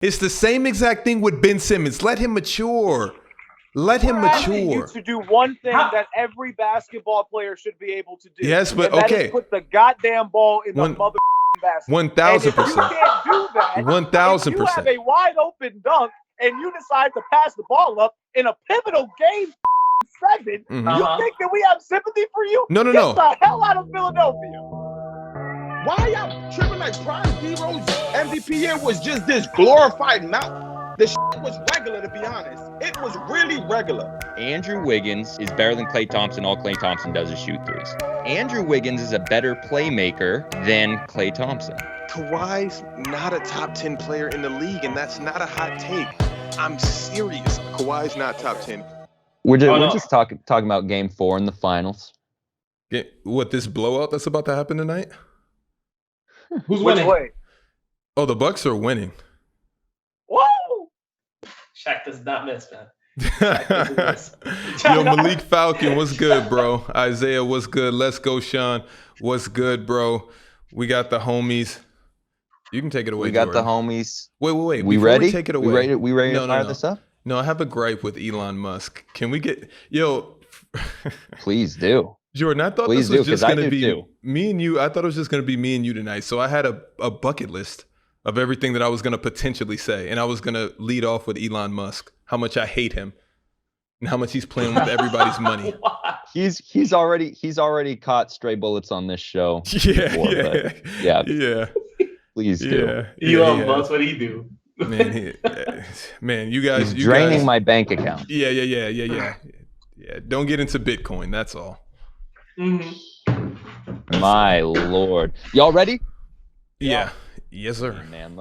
It's the same exact thing with Ben Simmons. Let him mature. Let him asking you mature. to do one thing that every basketball player should be able to do. Yes, but and that okay. is put the goddamn ball in the mother basket. 1,000%. And if you can't do that, 1,000%. if you have a wide open dunk and you decide to pass the ball up in a pivotal game 7, you think that we have sympathy for you? No. Get the hell out of Philadelphia. Why y'all tripping like Prime Heroes MVP year was just this glorified mouth? The shit was regular, to be honest. It was really regular. Andrew Wiggins is better than Klay Thompson. All Klay Thompson does is shoot threes. Andrew Wiggins is a better playmaker than Klay Thompson. Kawhi's not a top 10 player in the league, and that's not a hot take. I'm serious. Kawhi's not top 10. We're just talking about Game 4 in the finals. What, this blowout that's about to happen tonight? Who's winning? Way? Oh, the Bucks are winning. Whoa! Shaq does not miss, man. Yo, Malik Falcon, what's good, bro? Isaiah, what's good? Let's go, Sean. What's good, bro? We got the homies. You can take it away. We got Jordan. the homies. Wait. We ready? We take it away. We ready to fire this up? No, I have a gripe with Elon Musk. Can we get Please do. Jordan, I thought this was just going to be me and you. I thought it was just going to be me and you tonight. So I had a bucket list of everything that I was going to potentially say. And I was going to lead off with Elon Musk, how much I hate him and how much he's playing with everybody's money. He's already caught stray bullets on this show. Yeah. Please do. Elon Musk, what do you do? Man, you guys, he's draining my bank account. Yeah. Don't get into Bitcoin. That's all. My Lord, y'all ready? Yeah. Yes, sir. Hey, man,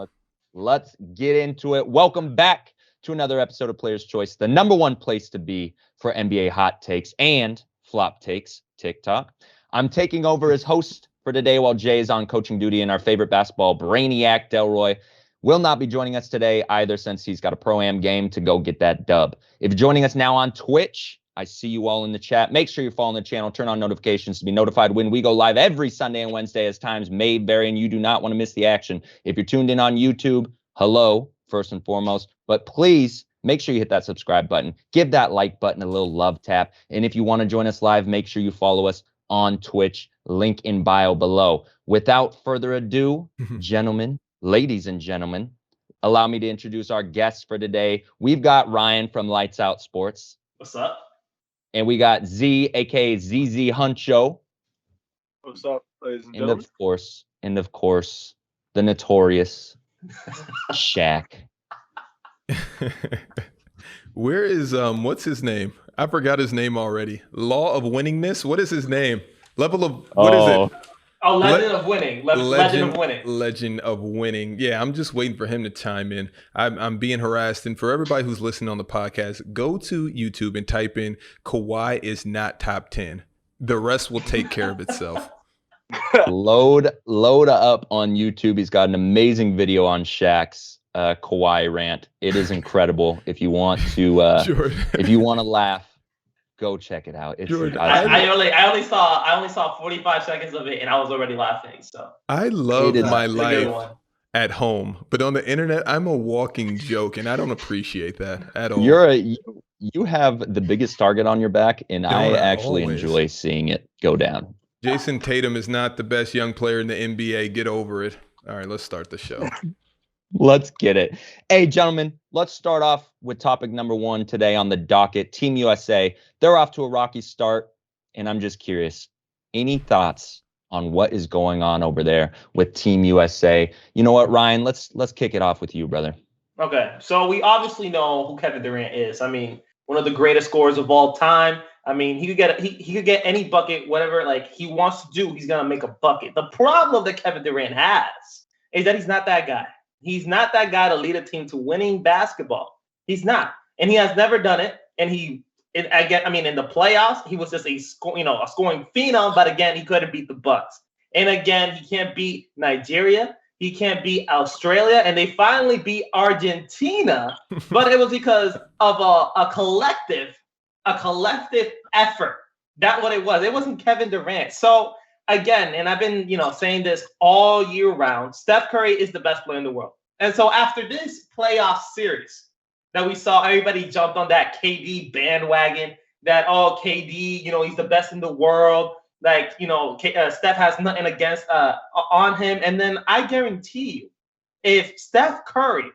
let's get into it. Welcome back to another episode of Player's Choice, the number one place to be for NBA hot takes and flop takes. TikTok. I'm taking over as host for today while Jay is on coaching duty, and our favorite basketball brainiac Delroy will not be joining us today either, since he's got a pro-am game to go get that dub. If you're joining us now on Twitch, I see you all in the chat. Make sure you're following the channel. Turn on notifications to be notified when we go live every Sunday and Wednesday as times may vary, and you do not want to miss the action. If you're tuned in on YouTube, hello, first and foremost. But please make sure you hit that subscribe button. Give that like button a little love tap. And if you want to join us live, make sure you follow us on Twitch. Link in bio below. Without further ado, gentlemen, ladies and gentlemen, allow me to introduce our guests for today. We've got Ryan from LightOutSports. What's up? And we got Z, aka Zeezyhuncho. What's up, ladies and gentlemen? And of course, the notorious Shaq. Where is what's his name? I forgot his name already. Law of Winningness. What is his name? Level of what is it? Oh, Legend of Winning. Legend of Winning. Legend of Winning. Yeah, I'm just waiting for him to chime in. I'm being harassed. And for everybody who's listening on the podcast, go to YouTube and type in Kawhi is not top 10. The rest will take care of itself. Load up on YouTube. He's got an amazing video on Shaq's Kawhi rant. It is incredible. If you want to if you want to laugh, go check it out. It's, I only saw 45 seconds of it, and I was already laughing. So I love my life at home, but on the internet, I'm a walking joke, and I don't appreciate that at all. You have the biggest target on your back, and I actually enjoy seeing it go down. Jason Tatum is not the best young player in the NBA. Get over it. All right, let's start the show. Let's get it. Hey, gentlemen, let's start off with topic number one today on the docket. Team USA, they're off to a rocky start, and I'm just curious, any thoughts on what is going on over there with Team USA? You know what, Ryan, let's kick it off with you, brother. Okay, so we obviously know who Kevin Durant is. I mean, one of the greatest scorers of all time. I mean, he could get any bucket, whatever like he wants to do, he's gonna make a bucket. The problem that Kevin Durant has is that he's not that guy. He's not that guy to lead a team to winning basketball. He's not, and he has never done it. And in the playoffs, he was just a scoring phenom. But again, he couldn't beat the Bucks. And again, he can't beat Nigeria. He can't beat Australia. And they finally beat Argentina. But it was because of a collective effort. That's what it was. It wasn't Kevin Durant. So again, and I've been saying this all year round, Steph Curry is the best player in the world. And so after this playoff series that we saw, everybody jumped on that KD bandwagon that, oh, KD, you know, he's the best in the world. Like, you know, Steph has nothing against on him. And then I guarantee you, if Steph Curry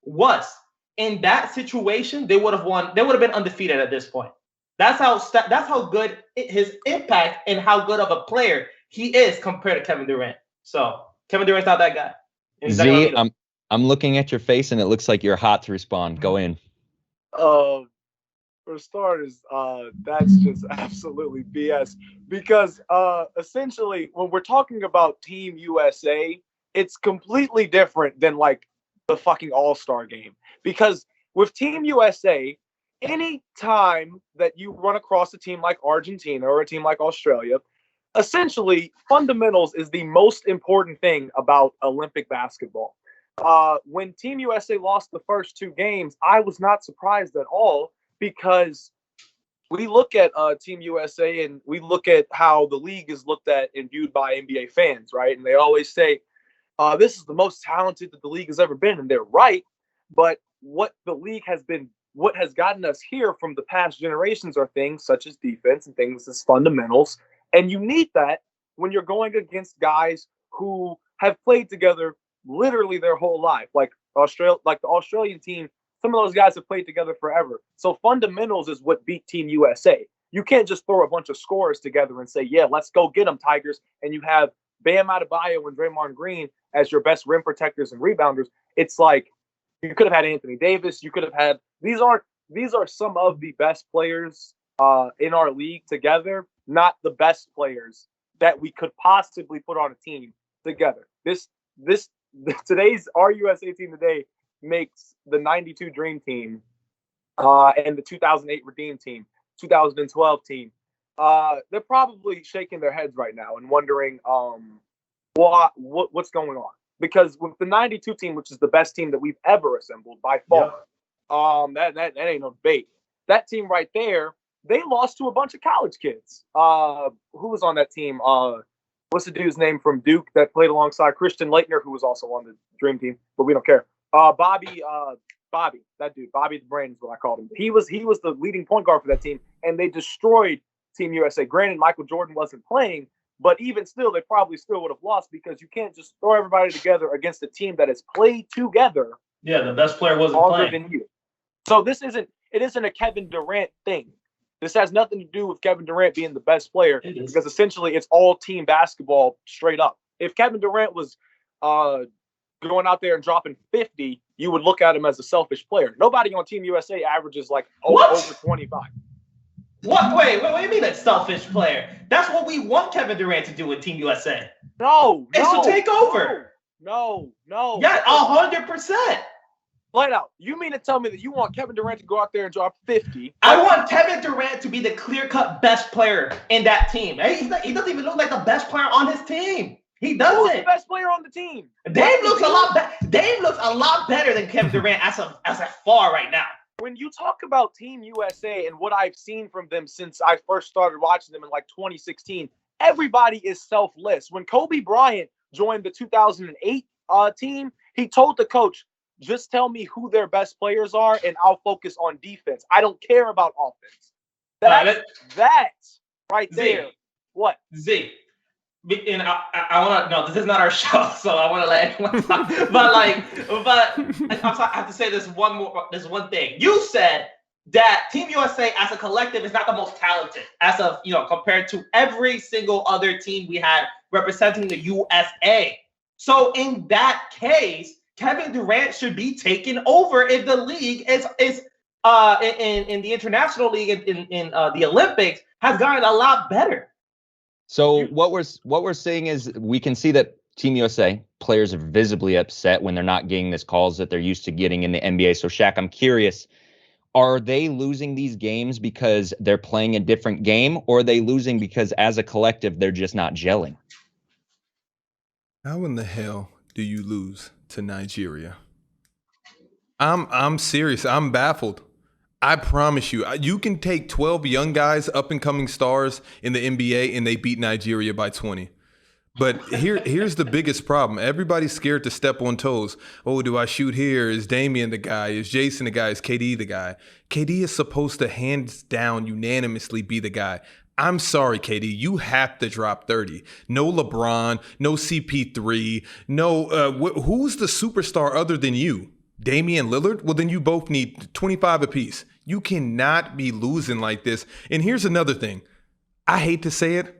was in that situation, they would have won. They would have been undefeated at this point. That's how good his impact and how good of a player he is compared to Kevin Durant. So Kevin Durant's not that guy. Z, I'm looking at your face and it looks like you're hot to respond. Go in. For starters, that's just absolutely BS. Because essentially, when we're talking about Team USA, it's completely different than like the fucking All-Star game. Because with Team USA, any time that you run across a team like Argentina or a team like Australia, essentially fundamentals is the most important thing about Olympic basketball. When Team USA lost the first 2 games, I was not surprised at all, because we look at Team USA and we look at how the league is looked at and viewed by NBA fans, right? And they always say, this is the most talented that the league has ever been. And they're right. But what the league has been, what has gotten us here from the past generations are things such as defense and things as fundamentals. And you need that when you're going against guys who have played together literally their whole life. Like the Australian team, some of those guys have played together forever. So fundamentals is what beat Team USA. You can't just throw a bunch of scorers together and say, yeah, let's go get them, Tigers. And you have Bam Adebayo and Draymond Green as your best rim protectors and rebounders. It's like you could have had Anthony Davis. You could have had these are some of the best players in our league together, not the best players that we could possibly put on a team together. Today's our USA team today makes the 92 Dream Team and the 2008 Redeem Team, 2012 team. They're probably shaking their heads right now and wondering what's going on. Because with the 92 team, which is the best team that we've ever assembled by far, that ain't no debate. That team right there, they lost to a bunch of college kids. Who was on that team? What's the dude's name from Duke that played alongside Christian Laettner, who was also on the Dream Team, but we don't care. Bobby, that dude, Bobby the Brain is what I called him. He was the leading point guard for that team, and they destroyed Team USA. Granted, Michael Jordan wasn't playing, but even still, they probably still would have lost, because you can't just throw everybody together against a team that has played together. Yeah, the best player wasn't playing than you. So it isn't a Kevin Durant thing. This has nothing to do with Kevin Durant being the best player, because essentially it's all team basketball straight up. If Kevin Durant was going out there and dropping 50, you would look at him as a selfish player. Nobody on Team USA averages like over 25. What? Wait, what do you mean a selfish player? That's what we want Kevin Durant to do with Team USA. No. It's to take over. No. Yeah, 100%. Light out. You mean to tell me that you want Kevin Durant to go out there and drop 50? I want Kevin Durant to be the clear-cut best player in that team. He doesn't even look like the best player on his team. He doesn't. Who's the best player on the team? Dame looks a lot better than Kevin Durant as of far right now. When you talk about Team USA and what I've seen from them since I first started watching them in like 2016, everybody is selfless. When Kobe Bryant joined the 2008 team, he told the coach, just tell me who their best players are and I'll focus on defense. I don't care about offense. That's right there. What? Z. And I want to, no, this is not our show, so I want to let everyone talk. but I have to say this one thing. You said that Team USA as a collective is not the most talented compared to every single other team we had representing the USA. So in that case, Kevin Durant should be taken over if the league is in the international league in the Olympics has gotten a lot better. So what we're seeing is we can see that Team USA players are visibly upset when they're not getting these calls that they're used to getting in the NBA. So Shaq, I'm curious, are they losing these games because they're playing a different game, or are they losing because as a collective they're just not gelling? How in the hell do you lose to Nigeria? I'm serious. I'm baffled. I promise you, you can take 12 young guys, up and coming stars in the NBA, and they beat Nigeria by 20. But here's the biggest problem. Everybody's scared to step on toes. Oh, do I shoot here? Is Damian the guy? Is Jason the guy? Is KD the guy? KD is supposed to hands down unanimously be the guy. I'm sorry, KD. You have to drop 30. No LeBron, no CP3, no who's the superstar other than you? Damian Lillard? Well, then you both need 25 apiece. You cannot be losing like this. And here's another thing. I hate to say it.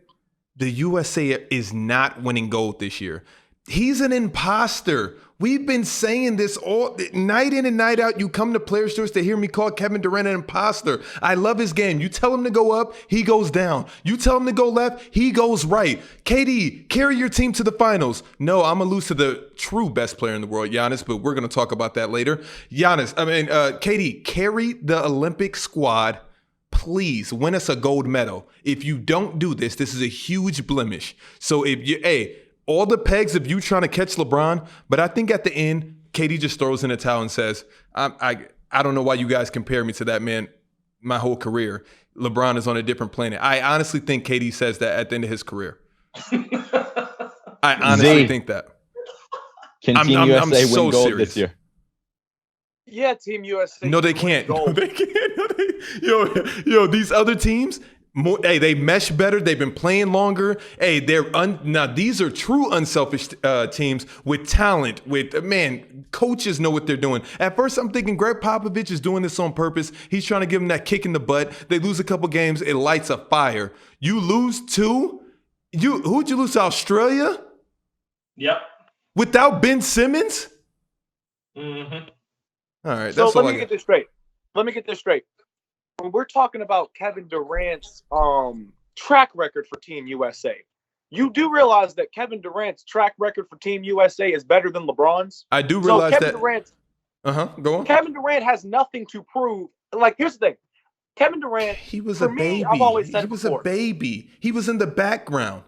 The USA is not winning gold this year. He's an imposter. We've been saying this all night in and night out. You come to Players Choice to hear me call Kevin Durant an imposter. I love his game. You tell him to go up, he goes down. You tell him to go left, he goes right. KD, carry your team to the finals. No, I'm going to lose to the true best player in the world, Giannis, but we're going to talk about that later. KD, carry the Olympic squad. Please win us a gold medal. If you don't do this, this is a huge blemish. So all the pegs of you trying to catch LeBron, but I think at the end, KD just throws in a towel and says, I don't know why you guys compare me to that man my whole career. LeBron is on a different planet. I honestly think KD says that at the end of his career. I honestly think that. Can Team USA win gold serious. this year? Yeah, Team USA. No, they can't. No, they can't. Yo, these other teams, they mesh better. They've been playing longer. Hey, now these are true unselfish teams with talent. Coaches know what they're doing. At first, I'm thinking Greg Popovich is doing this on purpose. He's trying to give them that kick in the butt. They lose a couple games, it lights a fire. You lose two. Who'd you lose to? Australia? Yep. Without Ben Simmons? Mm-hmm. All right. So let me get this straight. When we're talking about Kevin Durant's track record for Team USA, you do realize that Kevin Durant's track record for Team USA is better than LeBron's? I do realize that. Go on. Kevin Durant has nothing to prove. Like, here's the thing. Kevin Durant, he was a baby. I've always said he was a baby. He was in the background.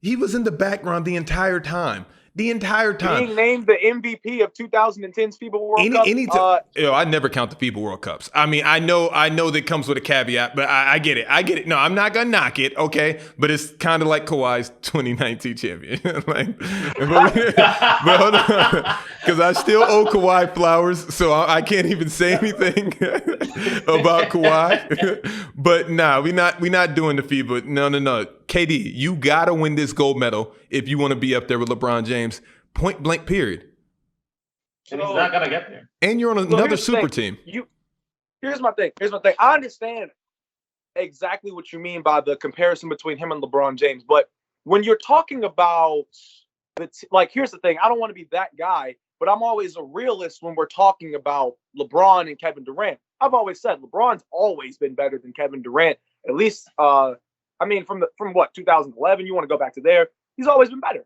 He was in the background the entire time. Being named the MVP of 2010's FIBA World Cup. I never count the FIBA World Cups. I mean, I know that comes with a caveat, but I get it. No, I'm not gonna knock it, okay? But it's kind of like Kawhi's 2019 champion. but hold on, because I still owe Kawhi flowers, so I can't even say anything about Kawhi. But nah, we not doing the FIBA. No. KD, you gotta win this gold medal if you want to be up there with LeBron James. Point blank, period. And he's not gonna get there. And you're on another super team. Here's my thing. I understand exactly what you mean by the comparison between him and LeBron James, but when you're talking about here's the thing. I don't want to be that guy, but I'm always a realist when we're talking about LeBron and Kevin Durant. I've always said LeBron's always been better than Kevin Durant. At least, from what 2011, you want to go back to there. He's always been better.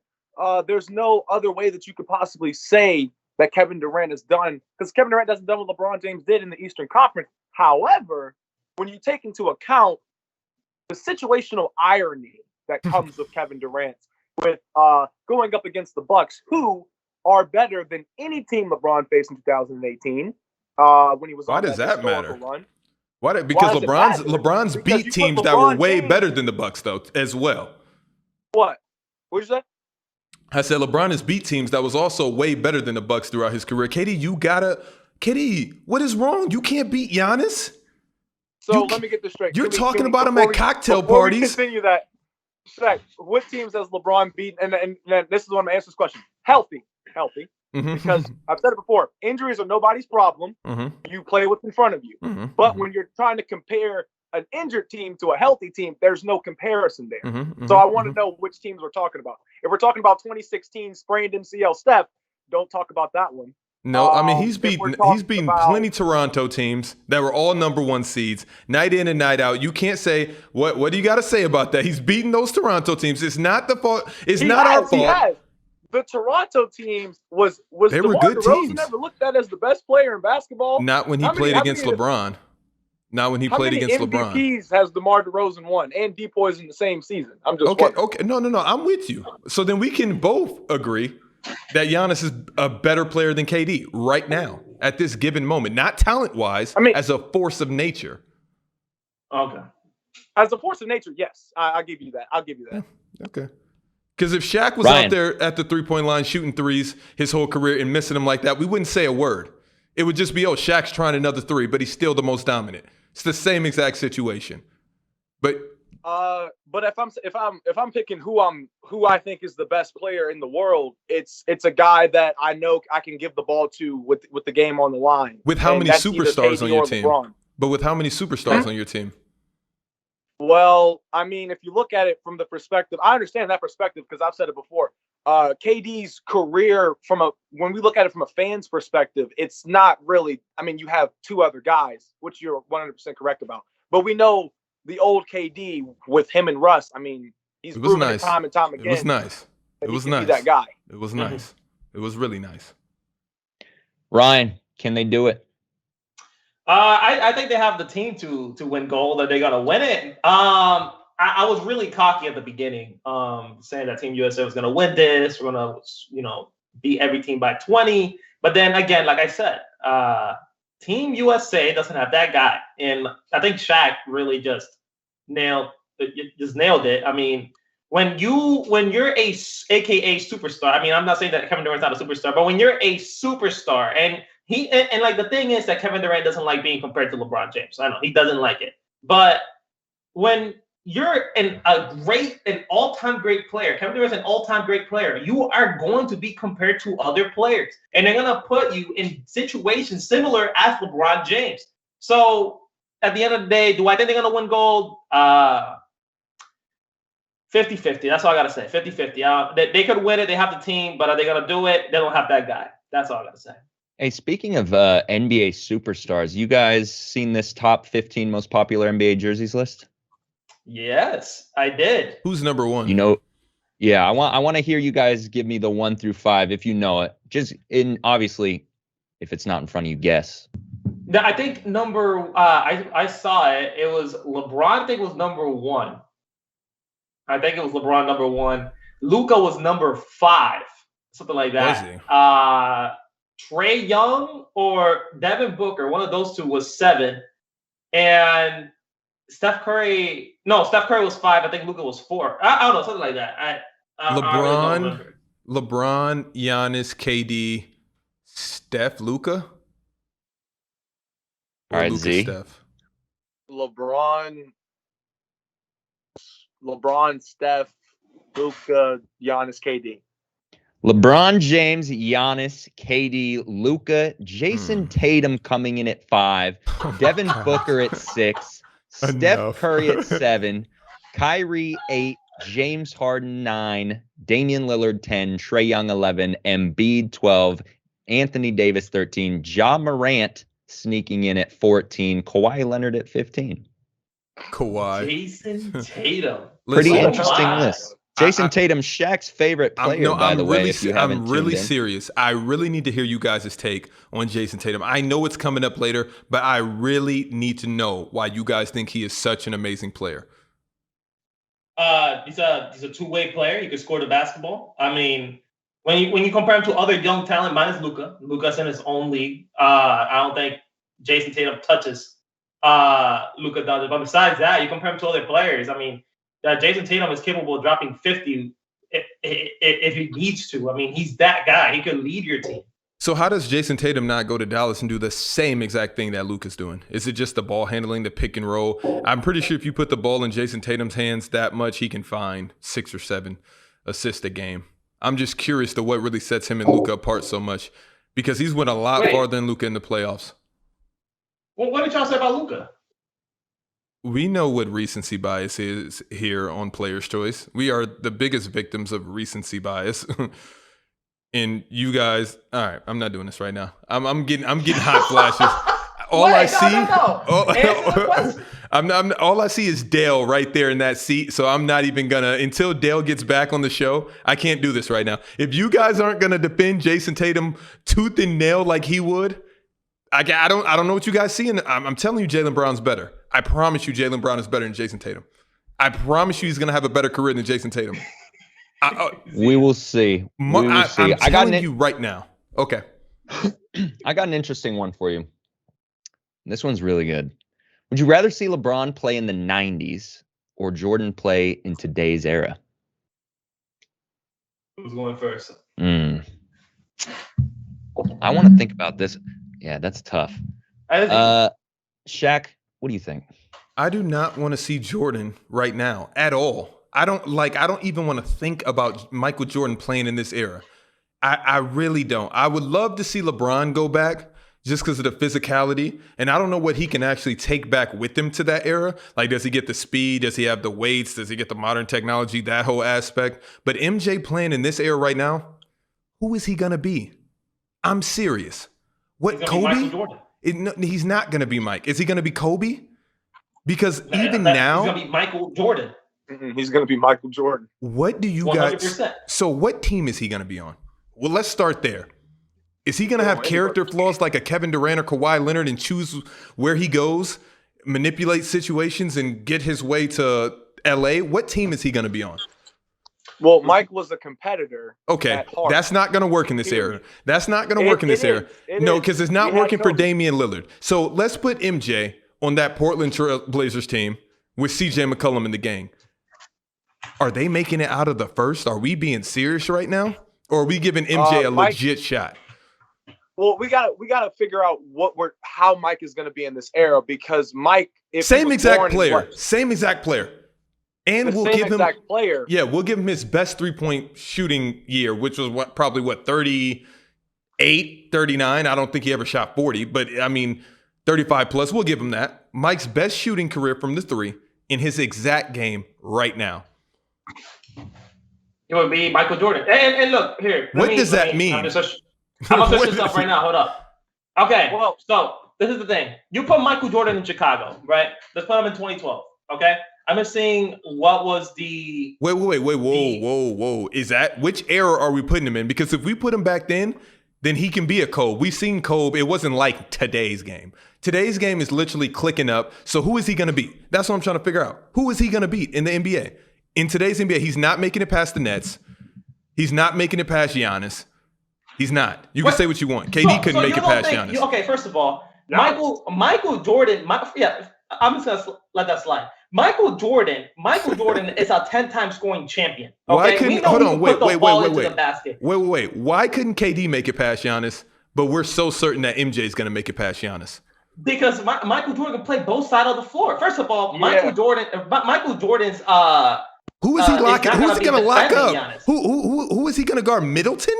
There's no other way that you could possibly say that Kevin Durant has done, because Kevin Durant hasn't done what LeBron James did in the Eastern Conference. However, when you take into account the situational irony that comes with Kevin Durant with going up against the Bucks, who are better than any team LeBron faced in 2018 when he was on does that matter? Run. Why? Because LeBron's beat teams that were way better than the Bucks, though, as well. What? What'd you say? I said LeBron has beat teams that was also way better than the Bucks throughout his career. KD, what is wrong? You can't beat Giannis. So let me get this straight. You're talking about him at cocktail parties. We continue that. Shaq, what teams has LeBron beaten? And this is when I'm going to answer this question. Healthy. Mm-hmm. Because I've said it before, injuries are nobody's problem. Mm-hmm. You play what's in front of you. Mm-hmm. But when you're trying to compare an injured team to a healthy team, there's no comparison there. Mm-hmm. So I want to know which teams we're talking about. If we're talking about 2016 sprained MCL Steph, don't talk about that one. No, I mean he's beaten plenty Toronto teams that were all number one seeds, night in and night out. You can't say what do you got to say about that? He's beaten those Toronto teams. It's not the fault. It's not our fault. He has. The Toronto teams was they were good teams. Never looked at as the best player in basketball. Not when he played against LeBron. Not when he played against LeBron. How many MVPs has DeMar DeRozan won and DePoy in the same season? I'm just okay. No. I'm with you. So then we can both agree that Giannis is a better player than KD right now at this given moment, not talent-wise, as a force of nature. Okay. As a force of nature, yes, I'll give you that. Yeah, okay. Because if Shaq was out there at the three-point line shooting threes his whole career and missing them like that, we wouldn't say a word. It would just be, oh, Shaq's trying another three, but he's still the most dominant. It's the same exact situation. But if I'm picking who I think is the best player in the world, it's a guy that I know I can give the ball to with the game on the line. With how many superstars on your team? But with how many superstars on your team? Well, I mean, if you look at it from the perspective, I understand that perspective because I've said it before. KD's career when we look at it from a fan's perspective, it's not really. I mean, you have two other guys, which you're 100% correct about. But we know the old KD with him and Russ. I mean, he's proven it time and time again. It was nice. It was nice. That guy. It was nice. It was really nice. Ryan, can they do it? I think they have the team to win gold. That they're gonna win it. I was really cocky at the beginning, saying that Team USA was gonna win this. We're gonna, beat every team by 20. But then again, like I said, Team USA doesn't have that guy, and I think Shaq really just nailed it. I mean, when you're a AKA superstar. I mean, I'm not saying that Kevin Durant's not a superstar, but when you're a superstar and like the thing is that Kevin Durant doesn't like being compared to LeBron James. I know he doesn't like it. But when you're an all-time great player, Kevin Durant's an all-time great player, you are going to be compared to other players. And they're going to put you in situations similar as LeBron James. So at the end of the day, do I think they're going to win gold? 50-50. That's all I got to say. 50-50. They could win it. They have the team, but are they going to do it? They don't have that guy. That's all I got to say. Hey, speaking of NBA superstars, you guys seen this top 15 most popular NBA jerseys list? Yes, I did. Who's number one? I want to hear you guys give me the 1 through 5 if you know it. Just obviously, if it's not in front of you, guess. I think I saw it. It was LeBron. I think was number 1. I think it was LeBron number 1. Luka was number 5, something like that. Trae Young or Devin Booker, one of those two was 7, and Steph Curry was 5. I think Luka was 4. I don't know, something like that. LeBron, Giannis, KD, Steph, Luka. All right, Z. Steph. LeBron, Steph, Luka, Giannis, KD. LeBron James, Giannis, KD, Luka, Jason Tatum coming in at 5, Devin Booker at 6, Steph Curry at 7, Kyrie 8, James Harden 9, Damian Lillard 10, Trae Young 11, Embiid 12, Anthony Davis 13, Ja Morant sneaking in at 14, Kawhi Leonard at 15. Jason Tatum. Pretty interesting list. Jason Tatum, Shaq's favorite player, by the way, if you haven't I'm really serious. I really need to hear you guys' take on Jason Tatum. I know it's coming up later, but I really need to know why you guys think he is such an amazing player. He's a two-way player. He can score the basketball. I mean, when you compare him to other young talent, minus Luka. Luka's in his own league. I don't think Jason Tatum touches Luka does it. But besides that, you compare him to other players. I mean, Jason Tatum is capable of dropping 50 if he needs to. I mean, he's that guy. He could lead your team. So how does Jason Tatum not go to Dallas and do the same exact thing that Luka's doing? Is it just the ball handling, the pick and roll? I'm pretty sure if you put the ball in Jason Tatum's hands that much, he can find 6 or 7 assists a game. I'm just curious to what really sets him and Luka apart so much, because he's went a lot farther than Luka in the playoffs. Well, what did y'all say about Luka? We know what recency bias is here on Player's Choice. We are the biggest victims of recency bias. And you guys, all right, I'm not doing this right now. I'm getting hot flashes. All I see is Dale right there in that seat. So I'm not even gonna, until Dale gets back on the show, I can't do this right now. If you guys aren't gonna defend Jason Tatum tooth and nail like he would, I don't know what you guys see. I'm telling you, Jaylen Brown's better. I promise you, Jaylen Brown is better than Jason Tatum. I promise you, he's gonna have a better career than Jason Tatum. We will see. I'm telling you right now. Okay. I got an interesting one for you. This one's really good. Would you rather see LeBron play in the 90s or Jordan play in today's era? Who's going first? I want to think about this. Yeah, that's tough. Shaq, what do you think? I do not want to see Jordan right now at all. I don't even want to think about Michael Jordan playing in this era. I really don't. I would love to see LeBron go back just because of the physicality. And I don't know what he can actually take back with him to that era. Like, does he get the speed? Does he have the weights? Does he get the modern technology? That whole aspect. But MJ playing in this era right now, who is he going to be? I'm serious. What, Kobe? He's not going to be Mike. Is he going to be Kobe? Because even now, he's going to be Michael Jordan. He's going to be Michael Jordan. What do you 100%. Guys? So what team is he going to be on? Well, let's start there. Is he going to have character flaws like a Kevin Durant or Kawhi Leonard and choose where he goes, manipulate situations, and get his way to LA? What team is he going to be on? Well, Mike was a competitor. Okay, that's not going to work in this era. That's not going to work in this era. No, because it's not working for Damian Lillard. So let's put MJ on that Portland Trail Blazers team with CJ McCollum in the gang. Are they making it out of the first? Are we being serious right now? Or are we giving MJ a legit shot? Well, we gotta figure out how Mike is going to be in this era, because Mike, same exact player, and we'll give him player. Yeah, we'll give him his best 3-point shooting year, which was probably 38, 39. I don't think he ever shot 40, but I mean 35 plus. We'll give him that. Mike's best shooting career from the three in his exact game right now. It would be Michael Jordan. And look here. What does that mean? I'm gonna search this up right now. Hold up. Okay. Well, so this is the thing. You put Michael Jordan in Chicago, right? Let's put him in 2012. Okay. I'm just seeing what was the. Wait. Whoa. Is that which era are we putting him in? Because if we put him back then he can be a Kobe. We've seen Kobe. It wasn't like today's game. Today's game is literally clicking up. So who is he going to beat? That's what I'm trying to figure out. Who is he going to beat in the NBA? In today's NBA, he's not making it past the Nets. He's not making it past Giannis. He's not. You can say what you want. KD couldn't make it past Giannis. Okay, first of all, Michael Jordan. I'm just gonna let that slide. Michael Jordan is a 10-time scoring champion. Okay? Why couldn't? Hold on. Wait. Why couldn't KD make it past Giannis? But we're so certain that MJ is going to make it past Giannis. Because Michael Jordan can play both sides of the floor. First of all, Michael Jordan's who is he locking? Who's he going to lock up? Who is he going to guard? Middleton?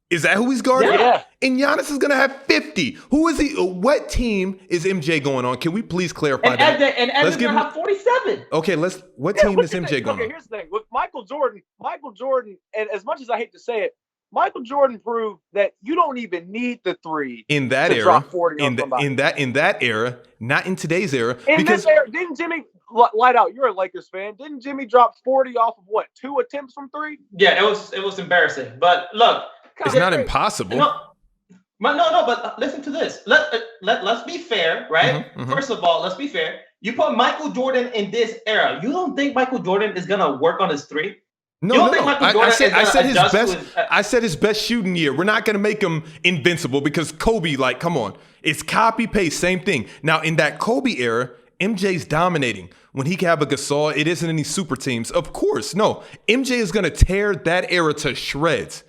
Is that who he's guarding? Yeah. And Giannis is going to have 50. Who is he? What team is MJ going on? Can we please clarify that? And Edmon's going to have 47. Okay, what team is MJ going on? Okay, here's the thing. With Michael Jordan, and as much as I hate to say it, Michael Jordan proved that you don't even need the three in that era. Drop 40 on somebody. In that era, not in today's era. In this era, didn't Jimmy light out? You're a Lakers fan. Didn't Jimmy drop 40 off of 2 attempts from 3? Yeah, it was embarrassing. But look, it's not impossible. No, but listen to this. Let's be fair, right? Mm-hmm. First of all, let's be fair. You put Michael Jordan in this era. You don't think Michael Jordan is gonna work on his three? No. I said his best shooting year. We're not going to make him invincible because Kobe, come on. It's copy paste, same thing. Now, in that Kobe era, MJ's dominating. When he can have a Gasol, it isn't any super teams. Of course, no. MJ is going to tear that era to shreds.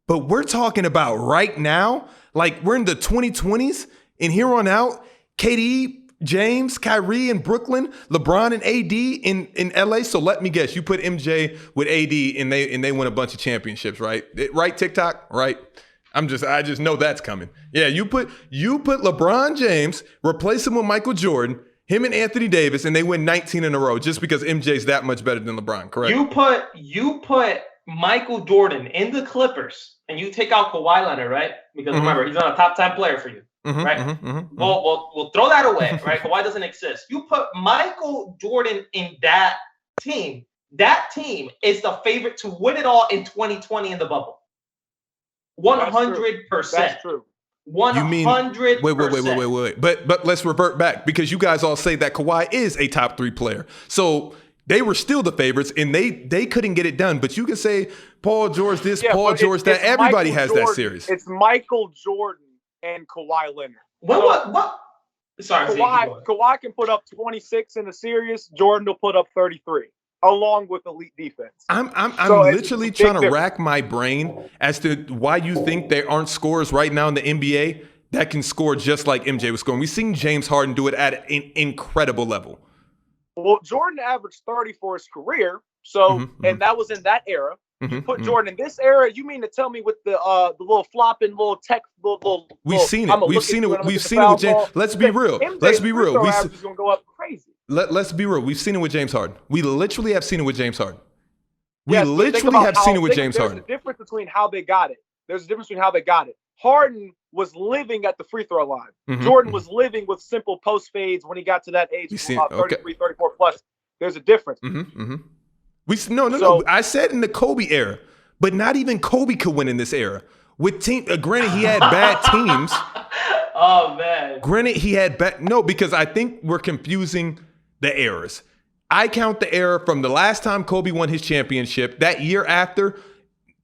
But we're talking about right now, we're in the 2020s, and here on out, KD, James, Kyrie in Brooklyn, LeBron and AD in LA. So let me guess, you put MJ with AD and they win a bunch of championships, right? Right, TikTok, right? I just know that's coming. Yeah, you put LeBron James, replace him with Michael Jordan, him and Anthony Davis, and they win 19 in a row just because MJ's that much better than LeBron, correct? You put Michael Jordan in the Clippers and you take out Kawhi Leonard, right? Because remember, he's not a top 10 player for you. Right? We'll throw that away, right? Kawhi doesn't exist. You put Michael Jordan in that team. That team is the favorite to win it all in 2020 in the bubble. 100%. That's true. 100%. Wait. But let's revert back because you guys all say that Kawhi is a top 3 player. So they were still the favorites and they couldn't get it done. But you can say Paul George this, Paul George that. Everybody has that series. It's Michael Jordan and Kawhi Leonard. What? Sorry, Kawhi can put up 26 in a series. Jordan will put up 33. along with elite defense. I'm So literally it's a big trying to difference. rack my brain as to why you think there aren't scorers right now in the NBA that can score just like MJ was scoring. We've seen James Harden do it at an incredible level. Well, Jordan averaged 30 for his career, so and that was in that era. You put Jordan in this era. You mean to tell me with the little flopping little tech little? We've seen it. We've seen it. We've seen it with James. Let's be real. Let's be real. Average is gonna go up crazy. Let's be real. We've seen it with James Harden. We literally have seen it with James Harden. We Yes, literally have seen it with James Harden. There's a difference between how they got it. Harden was living at the free throw line. Jordan was living with simple post fades when he got to that age, about 33, 34 plus. There's a difference. No. I said in the Kobe era, but not even Kobe could win in this era. With granted, he had bad teams. Oh man. Granted, he had because I think we're confusing the eras. I count the era from the last time Kobe won his championship, that year after,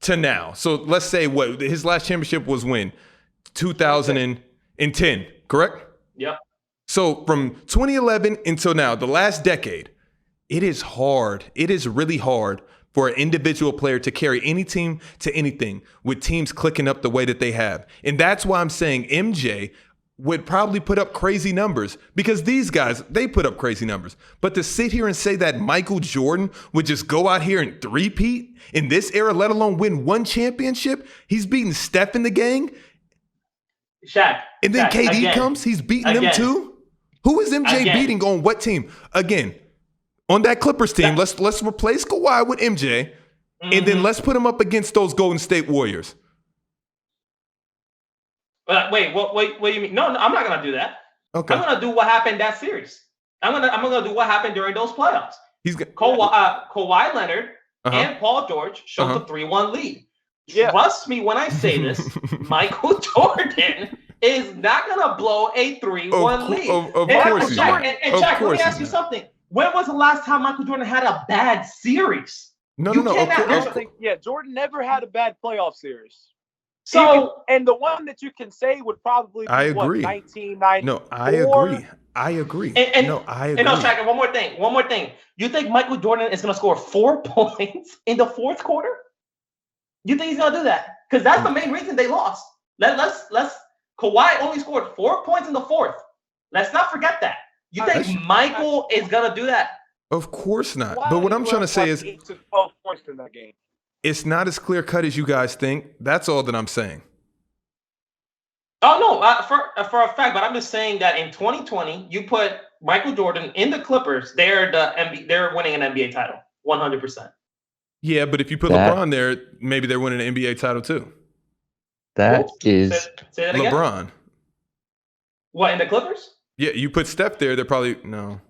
to now. So let's say what his last championship was when? 2010, correct? Yep. So from 2011 until now, the last decade, it is hard. It is really hard for an individual player to carry any team to anything with teams clicking up the way that they have. And that's why I'm saying MJ would probably put up crazy numbers because these guys, they put up crazy numbers. But to sit here and say that Michael Jordan would just go out here and three-peat in this era, let alone win one championship, he's beating Steph in the gang. Shaq. And then Shaq, KD comes, he's beating them too. Who is MJ beating on what team? Again, on that Clippers team, let's replace Kawhi with MJ, and then let's put him up against those Golden State Warriors. Wait, what do you mean? No, I'm not gonna do that. Okay. I'm gonna do what happened that series. I'm gonna do what happened during those playoffs. Kawhi Leonard and Paul George showed the 3-1 lead. Yeah. Trust me when I say this, Michael Jordan is not gonna blow a 3-1 lead. Of course he's not. And Jack, let me ask you something. When was the last time Michael Jordan had a bad series? No. Jordan never had a bad playoff series. So, and the one that you can say would probably be, I agree. 1994? No, I agree. I agree. And no, Shaq, one more thing. You think Michael Jordan is going to score 4 points in the fourth quarter? You think he's going to do that? Because that's the main reason they lost. Let's Kawhi only scored 4 points in the fourth. Let's not forget that. You think Michael is going to do that? Of course not. But what I'm trying to say is 8 to 12 points in that game. It's not as clear cut as you guys think. That's all that I'm saying. Oh no, for a fact. But I'm just saying that in 2020, you put Michael Jordan in the Clippers. They're winning an NBA title, 100%. Yeah, but if you put LeBron there, maybe they're winning an NBA title too. That is say that LeBron. Again? What, in the Clippers? Yeah, you put Steph there, they're probably no.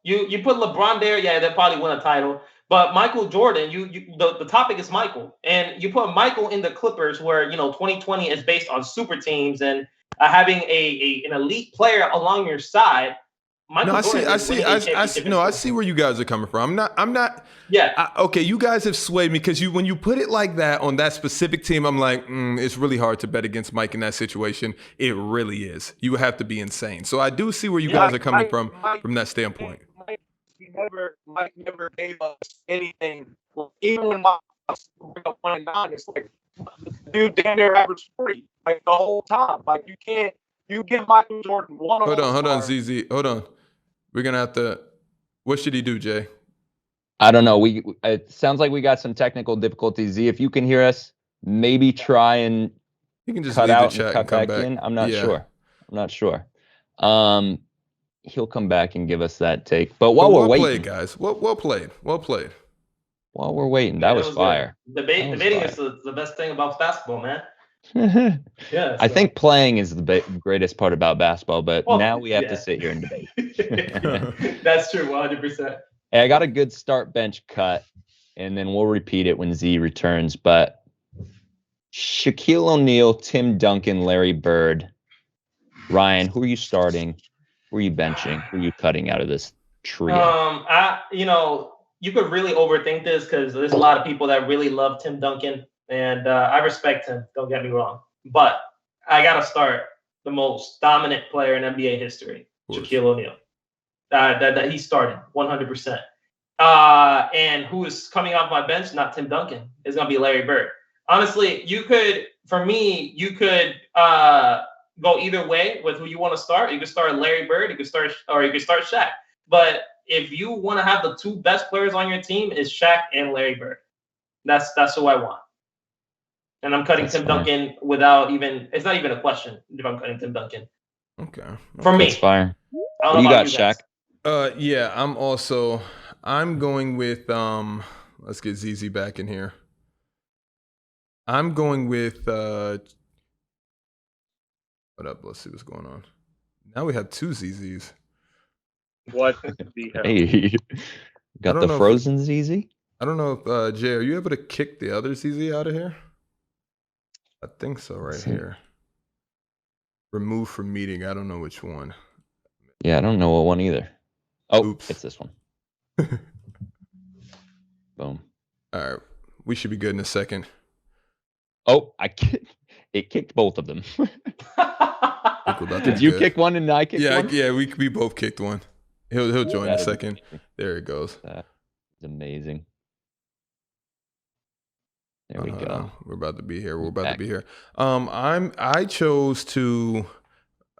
You put LeBron there, yeah, they'll probably win a title. But Michael Jordan, the topic is Michael, and you put Michael in the Clippers, where 2020 is based on super teams and having an elite player along your side. I see where you guys are coming from. I'm not. Yeah. Okay, you guys have swayed me because when you put it like that on that specific team, I'm like, it's really hard to bet against Mike in that situation. It really is. You have to be insane. So I do see where you guys are coming from that standpoint. Mike never gave us anything. Even when Mike bring up 1 and 9, it's like dude damn near average 40 like the whole time. Like you give Michael Jordan one. Hold on, ZZ. Hold on. We're gonna have to. What should he do, Jay? I don't know. It sounds like we got some technical difficulties. Z, if you can hear us, maybe try and you can just cut leave out the chat and cut back in. I'm not sure. He'll come back and give us that take. But while we're waiting, well played, guys. Well played. While we're waiting, that was fire. Debating is the best thing about basketball, man. Yeah, I think playing is the greatest part about basketball, but now we have to sit here and debate. That's true, 100%. Hey, I got a good start bench cut, and then we'll repeat it when Z returns. But Shaquille O'Neal, Tim Duncan, Larry Bird, Ryan, who are you starting? Who are you benching? Who are you cutting out of this trio? You could really overthink this because there's a lot of people that really love Tim Duncan, and I respect him. Don't get me wrong, but I gotta start the most dominant player in NBA history, Shaquille O'Neal. That he's starting 100%. And who is coming off my bench? Not Tim Duncan. It's gonna be Larry Bird. Honestly, you could go either way with who you want to start. You could start Larry Bird, you could start Shaq. But if you want to have the two best players on your team, is Shaq and Larry Bird. That's who I want. And I'm cutting Tim Duncan without even. It's not even a question if I'm cutting Tim Duncan. Okay. For me, that's fire. What you got, Shaq? Yeah, I'm going with let's get ZZ back in here. I'm going with what up? Let's see what's going on. Now we have two ZZs. What the hell? Hey, got the frozen ZZ? I don't know if Jay, are you able to kick the other ZZ out of here? I think so, right here. Remove from meeting. I don't know which one. Yeah, I don't know what one either. Oh, oops. It's this one. Boom. All right. We should be good in a second. Oh, it kicked both of them. Did you kick one and I kicked one? Yeah, we both kicked one. He'll join in a second. There it goes. That's amazing. There we go. We're about to be here. I chose to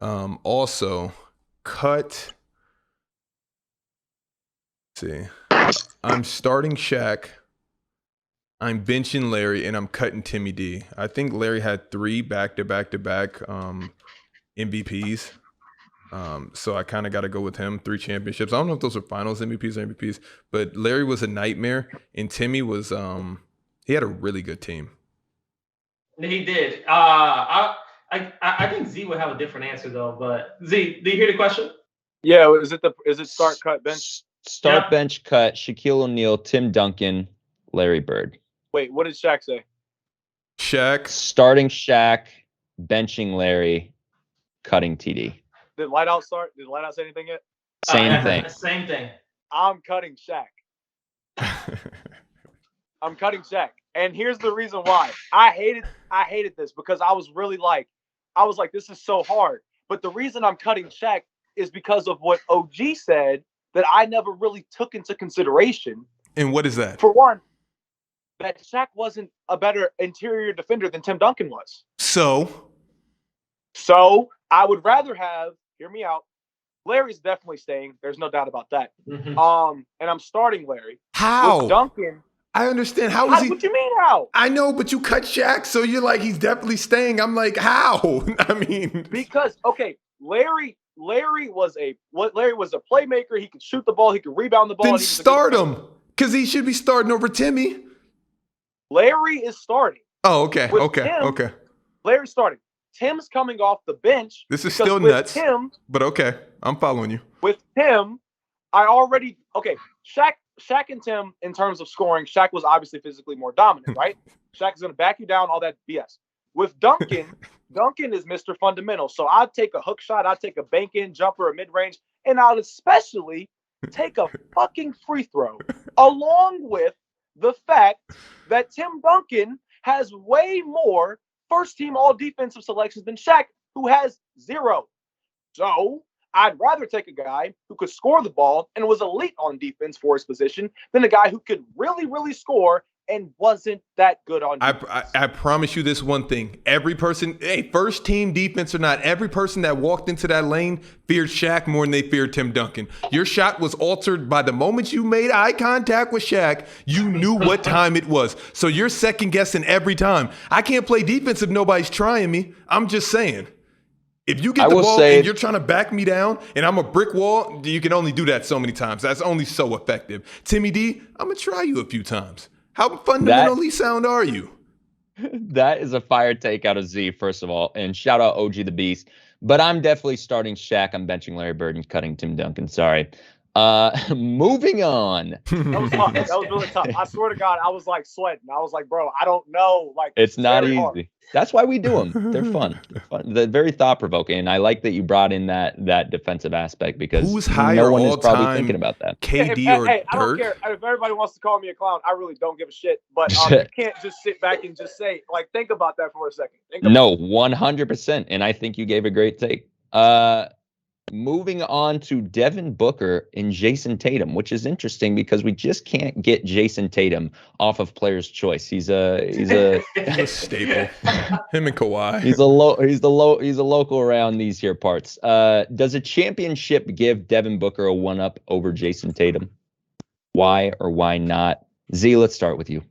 also cut. Let's see. I'm starting Shaq. I'm benching Larry, and I'm cutting Timmy D. I think Larry had 3 back-to-back MVPs. So I kind of got to go with him. 3 championships. I don't know if those are finals MVPs or MVPs, but Larry was a nightmare, and Timmy was he had a really good team. He did. I think Z would have a different answer though. But Z, do you hear the question? Yeah. Is it start, cut, bench? Start, bench, cut. Shaquille O'Neal, Tim Duncan, Larry Bird. Wait, what did Shaq say? Shaq. Starting Shaq, benching Larry, cutting TD. Did LightOut start? Did LightOut say anything yet? Same thing. Same thing. I'm cutting Shaq. I'm cutting Shaq. And here's the reason why. I hated this because I was like, this is so hard. But the reason I'm cutting Shaq is because of what OG said that I never really took into consideration. And what is that? For one, that Shaq wasn't a better interior defender than Tim Duncan was. So I would rather have, hear me out, Larry's definitely staying. There's no doubt about that. Mm-hmm. And I'm starting Larry. How? With Duncan. I understand. How is he? What do you mean how? I know, but you cut Shaq, so you're like, he's definitely staying. I'm like, how? I mean, because Larry was a playmaker. He could shoot the ball. He could rebound the ball. Then start him, because he should be starting over Timmy. Larry is starting. Oh, okay, okay. Larry's starting. Tim's coming off the bench. This is still nuts. Tim, but okay, I'm following you. With Tim, Shaq and Tim, in terms of scoring, Shaq was obviously physically more dominant, right? Shaq is going to back you down, all that BS. With Duncan, Duncan is Mr. Fundamental. So I'd take a hook shot, I'd take a bank-in jumper, a mid-range, and I'd especially take a fucking free throw, along with the fact that Tim Duncan has way more first-team all-defensive selections than Shaq, who has 0. So I'd rather take a guy who could score the ball and was elite on defense for his position than a guy who could really, really score and wasn't that good on defense. I promise you this one thing. Every person, first team defense or not, every person that walked into that lane feared Shaq more than they feared Tim Duncan. Your shot was altered by the moment you made eye contact with Shaq. You knew what time it was. So you're second guessing every time. I can't play defense if nobody's trying me. I'm just saying. If you get the ball and you're trying to back me down and I'm a brick wall, you can only do that so many times. That's only so effective. Timmy D, I'm going to try you a few times. How fundamentally sound are you? That is a fire take out of Z, first of all. And shout out OG the Beast. But I'm definitely starting Shaq. I'm benching Larry Bird and cutting Tim Duncan. Sorry. Moving on. That was tough. That was really tough. I swear to God, I was like sweating. I was like, bro, I don't know. Like, it's not easy. Hard. That's why we do them. They're fun. They're very thought provoking, and I like that you brought in that defensive aspect because who's higher no one is all probably time, thinking about that. KD or Dirk? I don't Dirk? care if everybody wants to call me a clown. I really don't give a shit. But you can't just sit back and just say, like, think about that for a second. No, 100%, and I think you gave a great take. Moving on to Devin Booker and Jason Tatum, which is interesting because we just can't get Jason Tatum off of Player's Choice. He's a staple. Him and Kawhi. He's a local around these here parts. Does a championship give Devin Booker a 1-up over Jason Tatum? Why or why not? Z, let's start with you.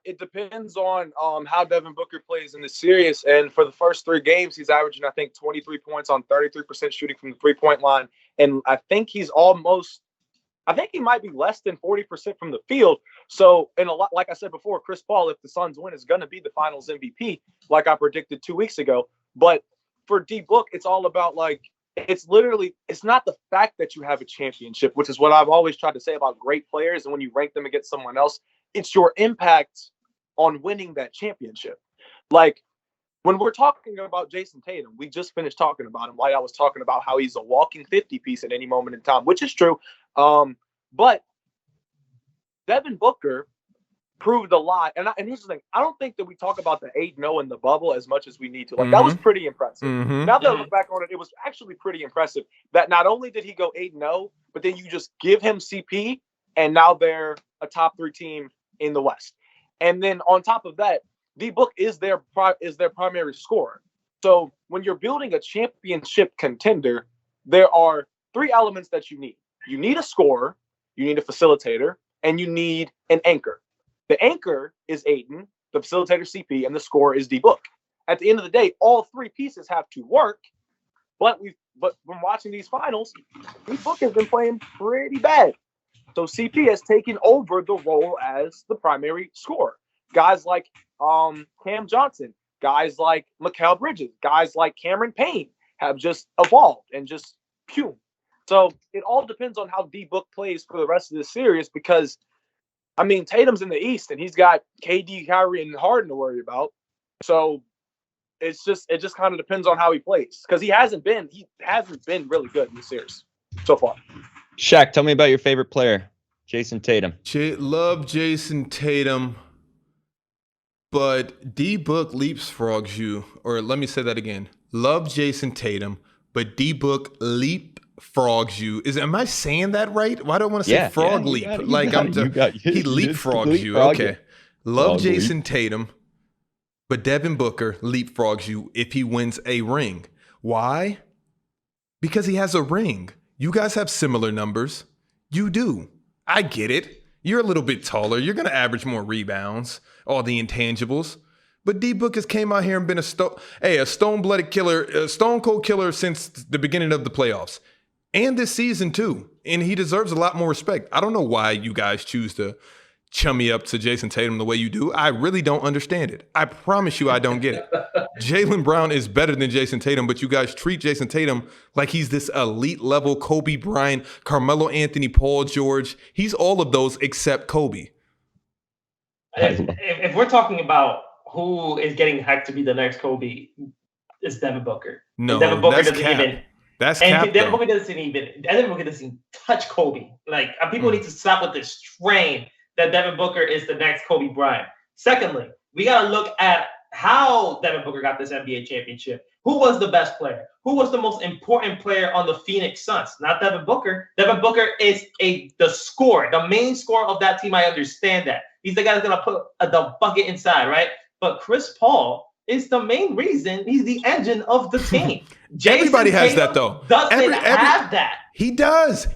It depends on how Devin Booker plays in the series. And for the first 3 games, he's averaging, I think, 23 points on 33% shooting from the 3-point line. And I think he might be less than 40% from the field. So, and a lot, like I said before, Chris Paul, if the Suns win, is going to be the Finals MVP, like I predicted 2 weeks ago. But for D Book, it's all about it's not the fact that you have a championship, which is what I've always tried to say about great players. And when you rank them against someone else, it's your impact on winning that championship. Like when we're talking about Jason Tatum, we just finished talking about him. Like I was talking about how he's a walking 50 piece at any moment in time, which is true. But Devin Booker proved a lot. And here's the thing. I don't think that we talk about the 8-0 in the bubble as much as we need to. That was pretty impressive. Now that I look back on it, it was actually pretty impressive that not only did he go 8-0, but then you just give him CP, and now they're a top 3 team in the West. And then on top of that, D-Book is their primary scorer. So when you're building a championship contender, there are 3 elements that you need. You need a scorer, you need a facilitator, and you need an anchor. The anchor is Ayton, the facilitator CP, and the scorer is D-Book. At the end of the day, all 3 pieces have to work. But from watching these finals, D-Book has been playing pretty bad. So CP has taken over the role as the primary scorer. Guys like Cam Johnson, guys like Mikal Bridges, guys like Cameron Payne have just evolved and just pew. So it all depends on how D-Book plays for the rest of the series because, I mean, Tatum's in the East and he's got KD, Kyrie, and Harden to worry about. So it just kind of depends on how he plays because he hasn't been really good in the series so far. Shaq, tell me about your favorite player, Jason Tatum. Love Jason Tatum, but D-Book leapfrogs you. Or let me say that again. Love Jason Tatum, but D-Book leapfrogs you. Am I saying that right? Why do I want to say frog leap? He leapfrogs you. Okay. Love Jason Tatum, but Devin Booker leapfrogs you if he wins a ring. Why? Because he has a ring. You guys have similar numbers. You do. I get it. You're a little bit taller. You're going to average more rebounds, all the intangibles. But D-Book has came out here and been a stone-blooded killer, a stone-cold killer since the beginning of the playoffs. And this season, too. And he deserves a lot more respect. I don't know why you guys choose to chummy up to Jason Tatum the way you do. I really don't understand it. I promise you I don't get it. Jaylen Brown is better than Jason Tatum, but you guys treat Jason Tatum like he's this elite level Kobe Bryant, Carmelo Anthony, Paul George. He's all of those except Kobe. If we're talking about who is getting hyped to be the next Kobe, it's Devin Booker. No, Devin Booker that's doesn't cap. even. That's and cap. Devin Booker doesn't even touch Kobe. Like people need to stop with this train that Devin Booker is the next Kobe Bryant. Secondly, we got to look at how Devin Booker got this NBA championship. Who was the best player? Who was the most important player on the Phoenix Suns? Not Devin Booker. Devin Booker is the scorer, the main scorer of that team. I understand that. He's the guy that's going to put the bucket inside, right? But Chris Paul is the main reason. He's the engine of the team. Everybody has that, though. Doesn't have that. He does.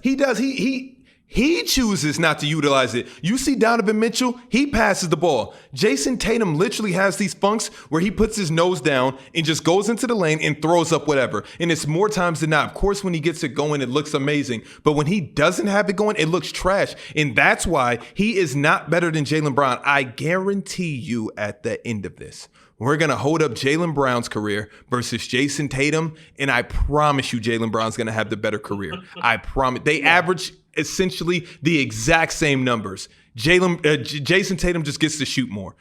He chooses not to utilize it. You see Donovan Mitchell, he passes the ball. Jason Tatum literally has these funks where he puts his nose down and just goes into the lane and throws up whatever. And it's more times than not. Of course, when he gets it going, it looks amazing. But when he doesn't have it going, it looks trash. And that's why he is not better than Jaylen Brown. I guarantee you at the end of this, we're going to hold up Jaylen Brown's career versus Jason Tatum. And I promise you Jaylen Brown's going to have the better career. I promise. They average essentially the exact same numbers. Jason Tatum just gets to shoot more.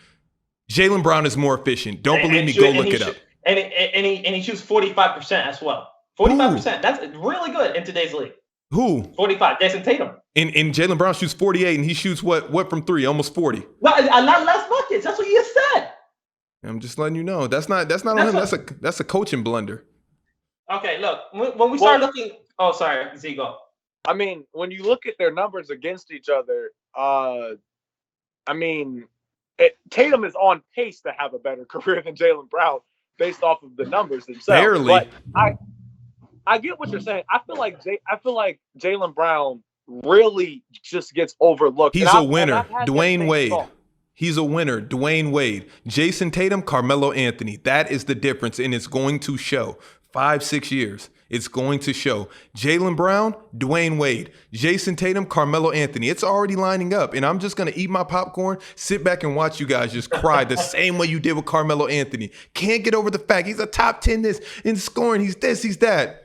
Jaylen Brown is more efficient. Don't believe me? Go look it up. And he shoots 45% as well. 45%. That's really good in today's league. Who? 45. Jason Tatum. And Jaylen Brown shoots 48, and he shoots what from 3? Almost 40. Well, a lot less buckets. That's what you just said. I'm just letting you know. That's not on him. That's a coaching blunder. Okay, look, when we start looking. Oh, sorry, Z, go. I mean, when you look at their numbers against each other, Tatum is on pace to have a better career than Jaylen Brown based off of the numbers themselves. Barely. But I get what you're saying. I feel like Jaylen Brown really just gets overlooked. He's a winner. Dwayne Wade. He's a winner. Dwayne Wade. Jason Tatum, Carmelo Anthony. That is the difference, and it's going to show. 5-6 years. It's going to show. Jaylen Brown, Dwayne Wade. Jason Tatum, Carmelo Anthony. It's already lining up, and I'm just going to eat my popcorn, sit back and watch you guys just cry the same way you did with Carmelo Anthony. Can't get over the fact he's a top 10 in scoring. He's this, he's that.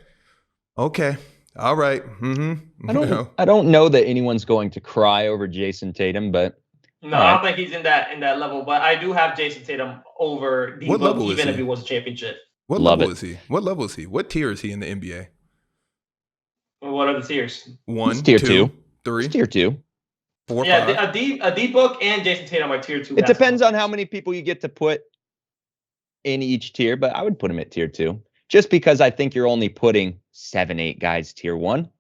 Okay. All right. Mm-hmm. I don't know that anyone's going to cry over Jason Tatum, but no, I don't think he's in that level. But I do have Jason Tatum over D Book, even if he was a championship. What level is he? What level is he? What tier is he in the NBA? What are the tiers? 1, tier 2, 2, 3, tier 2, 4, yeah, 5. a D Book and Jason Tatum are tier 2. It depends on how many people you get to put in each tier, but I would put him at tier 2, just because I think you're only putting 7-8 guys tier 1.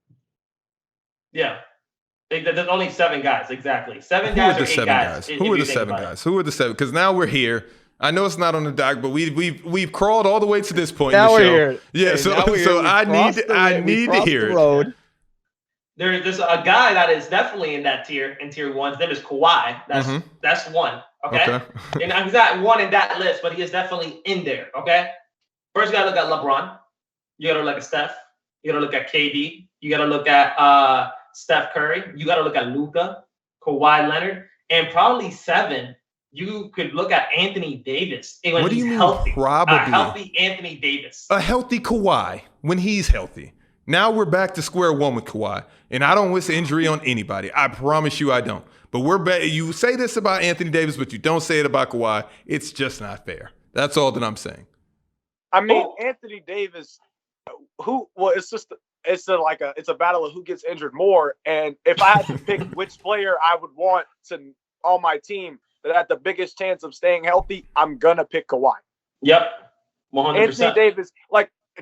Yeah. There's only 7 guys, exactly. 7 guys or 8 guys. Who are the 7 guys? Who are the 7? Because now we're here. I know it's not on the doc, but we've crawled all the way to this point. Now in the we're show. here. Yeah, so I need to hear it. There's a guy that is definitely in that tier, in tier 1. His name is Kawhi. That's 1. Okay. And he's not 1 in that list, but he is definitely in there. Okay. First, you gotta look at LeBron. You gotta look at Steph. You gotta look at KD. You gotta look at Steph Curry. You gotta look at Luka, Kawhi Leonard, and probably 7. You could look at Anthony Davis. What do you mean healthy? Probably. A healthy Anthony Davis. A healthy Kawhi when he's healthy. Now we're back to square one with Kawhi. And I don't wish injury on anybody. I promise you I don't. But we're back. You say this about Anthony Davis, but you don't say it about Kawhi. It's just not fair. That's all that I'm saying. I mean, Anthony Davis, it's a battle of who gets injured more. And if I had to pick which player I would want on my team that had the biggest chance of staying healthy, I'm gonna pick Kawhi. Yep, 100%. Anthony Davis,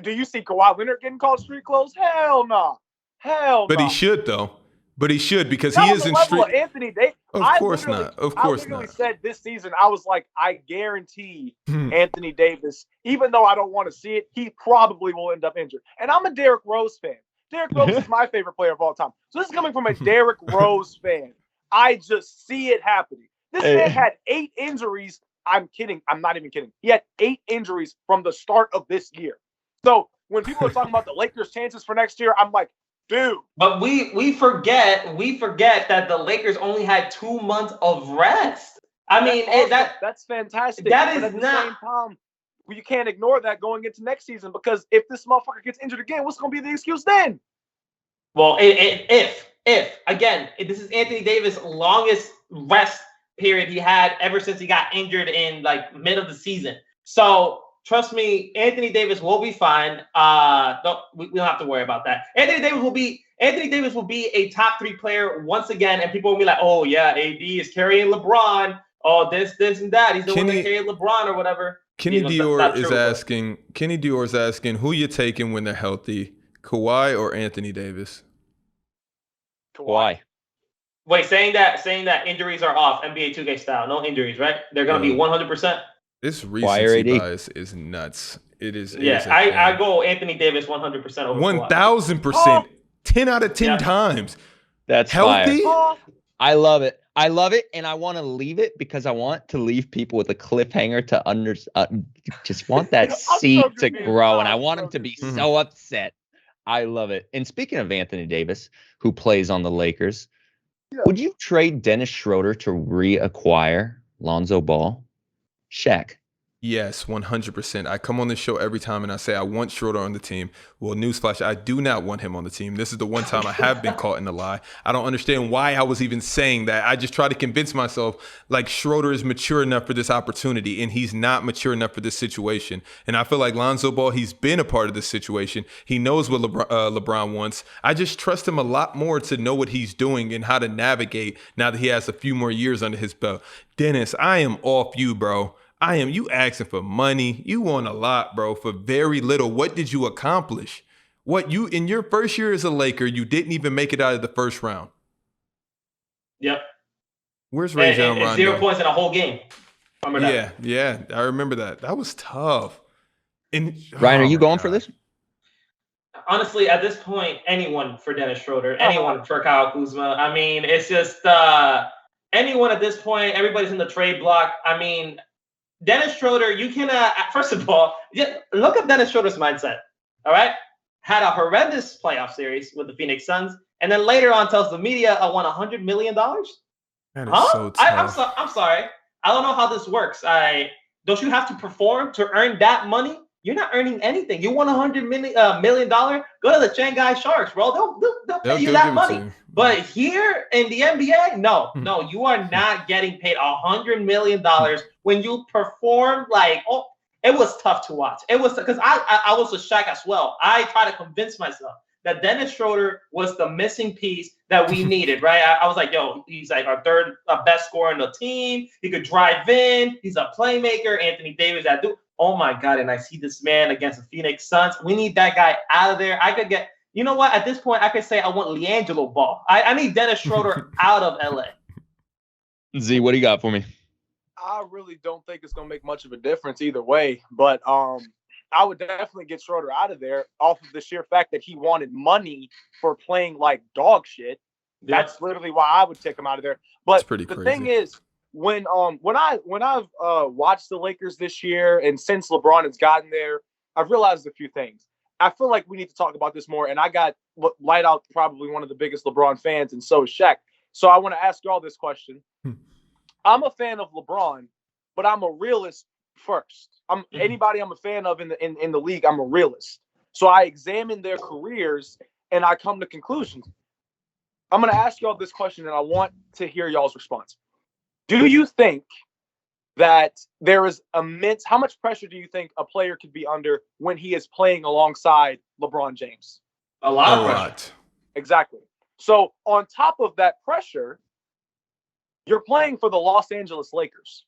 do you see Kawhi Leonard getting called street clothes? Hell no. But he should though. But he should because he is in street. Anthony Davis. Of course not. I literally said this season, I was like, I guarantee Anthony Davis, even though I don't want to see it, he probably will end up injured. And I'm a Derrick Rose fan. Derrick Rose is my favorite player of all time. So this is coming from a Derrick Rose fan. I just see it happening. This man had 8 injuries. I'm kidding. I'm not even kidding. He had 8 injuries from the start of this year. So when people are talking about the Lakers' chances for next year, I'm like, dude. But we forget that the Lakers only had 2 months of rest. I mean, that's fantastic. That is at the not. Same time, you can't ignore that going into next season because if this motherfucker gets injured again, what's going to be the excuse then? Well, if again, this is Anthony Davis' longest rest period he had ever since he got injured in mid of the season. So trust me, Anthony Davis will be fine. We don't have to worry about that. Anthony Davis will be a top 3 player once again, and people will be like, "Oh yeah, AD is carrying LeBron. Oh this and that. He's the one that carried LeBron or whatever." Kenny Dior is asking who you taking when they're healthy, Kawhi or Anthony Davis? Kawhi. Wait, saying that injuries are off, NBA 2K style, no injuries, right? They're gonna be 100%. This recency bias is nuts. It is. Yeah, I go Anthony Davis 100% over 1,000%. 10 out of 10 times. That's healthy. Fire. I love it. And I want to leave it because I want to leave people with a cliffhanger to just want that seed to grow, and I want them to be so upset. I love it. And speaking of Anthony Davis, who plays on the Lakers, would you trade Dennis Schroeder to reacquire Lonzo Ball? Shaq. Yes, 100%. I come on this show every time and I say I want Schroeder on the team. Well, newsflash, I do not want him on the team. This is the one time I have been caught in a lie. I don't understand why I was even saying that. I just try to convince myself Schroeder is mature enough for this opportunity, and he's not mature enough for this situation. And I feel like Lonzo Ball, he's been a part of this situation. He knows what LeBron wants. I just trust him a lot more to know what he's doing and how to navigate now that he has a few more years under his belt. Dennis, I am off you, bro. You asking for money. You want a lot, bro, for very little. What did you accomplish? In your first year as a Laker, you didn't even make it out of the first round. Yep. Where's Rajon Rondo? 0 points in a whole game. Remember that? Yeah, I remember that. That was tough. Ryan, are you going for this? Honestly, at this point, anyone for Dennis Schroeder, anyone for Kyle Kuzma. I mean, it's just anyone at this point. Everybody's in the trade block. I mean, Dennis Schroeder, you can, first of all, look at Dennis Schroeder's mindset, all right? Had a horrendous playoff series with the Phoenix Suns, and then later on tells the media, I won $100 million? That is so tough. I'm sorry. I don't know how this works. Don't you have to perform to earn that money? You're not earning anything. You won $100 million? Go to the Shanghai Sharks, bro. They'll pay you that money. But here in the NBA, no, you are not getting paid $100 million when you perform it was tough to watch. It was because I was a Shaq as well. I try to convince myself that Dennis Schroeder was the missing piece that we needed, right? I was like, yo, he's like our third best scorer on the team. He could drive in. He's a playmaker. Anthony Davis, that dude. Oh my God! And I see this man against the Phoenix Suns. We need that guy out of there. I could get. You know what? At this point, I could say I want LiAngelo Ball. I need Dennis Schroeder out of LA. Z, what do you got for me? I really don't think it's gonna make much of a difference either way. But I would definitely get Schroeder out of there off of the sheer fact that he wanted money for playing like dog shit. Yeah. That's literally why I would take him out of there. But the thing is, when I've watched the Lakers this year and since LeBron has gotten there, I've realized a few things. I feel like we need to talk about this more. And I got Light Out, probably one of the biggest LeBron fans, and so is Shaq. So I want to ask you all this question. I'm a fan of LeBron, but I'm a realist first. Anybody I'm a fan of in the league, I'm a realist. So I examine their careers and I come to conclusions. I'm going to ask y'all this question and I want to hear y'all's response. Do you think that there is how much pressure do you think a player could be under when he is playing alongside LeBron James? A lot of pressure. Exactly. So on top of that pressure, you're playing for the Los Angeles Lakers.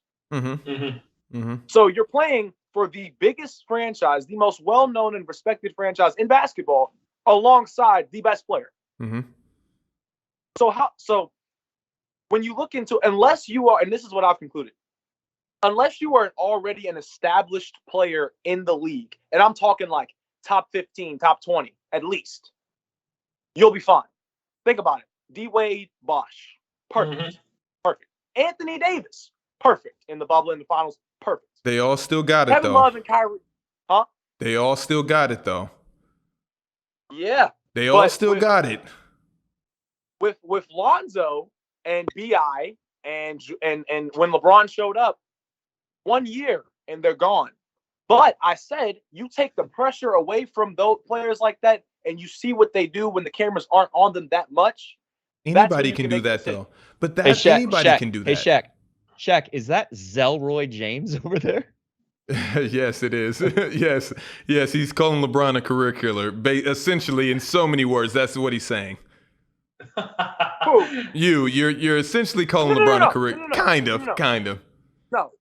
So you're playing for the biggest franchise, the most well-known and respected franchise in basketball, alongside the best player. So when you look into, unless you are, and this is what I've concluded, unless you are already an established player in the league, and I'm talking like top 15, top 20 at least, you'll be fine. Think about it. D-Wade, Bosh, perfect. Perfect. Anthony Davis, perfect. In the bubble, in the finals, perfect. They all still got it, Kevin though. Love and Kyrie. Huh? They all still got it, though. Yeah. They all still got it. With Lonzo and B.I. and when LeBron showed up, 1 year and they're gone. But I said you take the pressure away from those players like that and you see what they do when the cameras aren't on them that much. Anybody can do that, though. But anybody can do that. Hey, Shaq, is that Zelroy James over there? Yes, it is. Yes, he's calling LeBron a career killer. Essentially, in so many words, that's what he's saying. You're essentially calling LeBron a career. Kind of. No.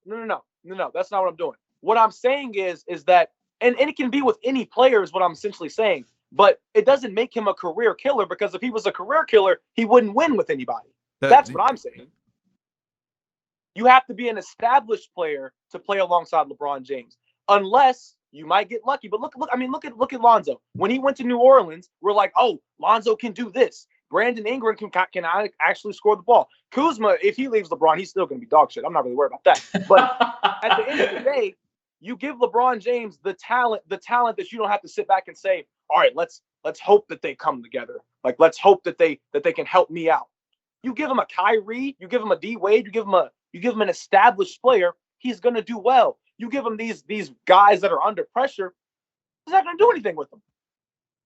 That's not what I'm doing. What I'm saying is that, and it can be with any player is what I'm essentially saying, but it doesn't make him a career killer because if he was a career killer, he wouldn't win with anybody. That's what I'm saying. You have to be an established player to play alongside LeBron James, unless you might get lucky. But look at Lonzo. When he went to New Orleans, we're like, oh, Lonzo can do this. Brandon Ingram can actually score the ball. Kuzma, if he leaves LeBron, he's still going to be dog shit. I'm not really worried about that. But at the end of the day, you give LeBron James the talent that you don't have to sit back and say, all right, let's hope that they come together. Like, let's hope that they can help me out. You give him a Kyrie, you give him a D-Wade, you give him an established player, he's going to do well. You give him these guys that are under pressure, he's not going to do anything with them.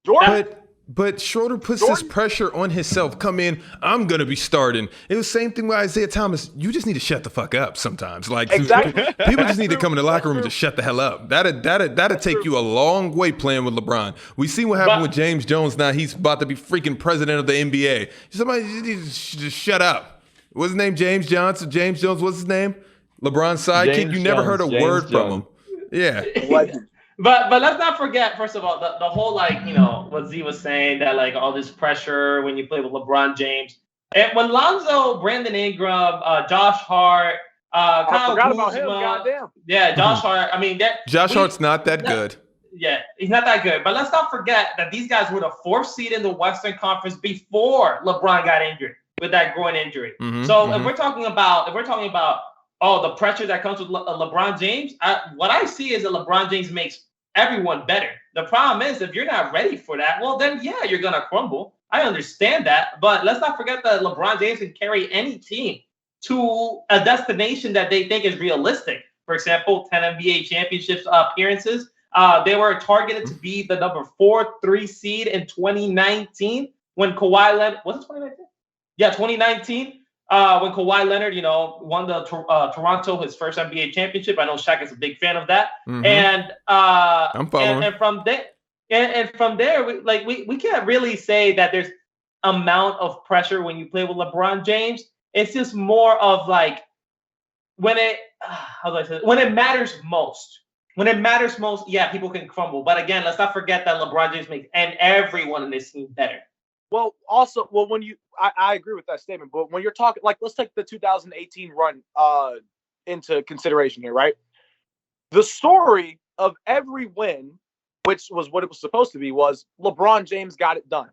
Jordan. But Schroeder puts this pressure on himself. Come in, I'm going to be starting. It was the same thing with Isaiah Thomas. You just need to shut the fuck up sometimes. Like, exactly. People just need to come in the locker room and just shut the hell up. That'd take you a long way playing with LeBron. We see what happened with James Jones now. He's about to be freaking president of the NBA. Somebody just shut up. What's his name? James Jones. What's his name? LeBron's sidekick. James You never heard a Jones, word James from Jones. him. Yeah. But let's not forget, first of all, the whole what Z was saying, that all this pressure when you play with LeBron James. And when Lonzo, Brandon Ingram, Josh Hart, Kyle forgot Kuzma, about him, goddamn. Yeah, Josh Hart. I mean, Josh Hart's not that good. Yeah, he's not that good. But let's not forget that these guys were the 4th seed in the Western Conference before LeBron got injured with that groin injury. So if we're talking about the pressure that comes with LeBron James, what I see is that LeBron James makes everyone better. The problem is, if you're not ready for that, well, then yeah, you're gonna crumble. I understand that, but let's not forget that LeBron James can carry any team to a destination that they think is realistic. For example, 10 NBA championships appearances. They were targeted to be the number 3 seed in 2019 when Kawhi Leonard, was it 2019? Yeah, 2019. When Kawhi Leonard, won the Toronto, his first NBA championship. I know Shaq is a big fan of that. And I'm following. And from there, we can't really say that there's amount of pressure when you play with LeBron James. It's just more of when it matters most. When it matters most, yeah, people can crumble. But again, let's not forget that LeBron James makes everyone in this team better. Well, also, I agree with that statement. But when you're talking, let's take the 2018 run into consideration here, right? The story of every win, which was what it was supposed to be, was LeBron James got it done.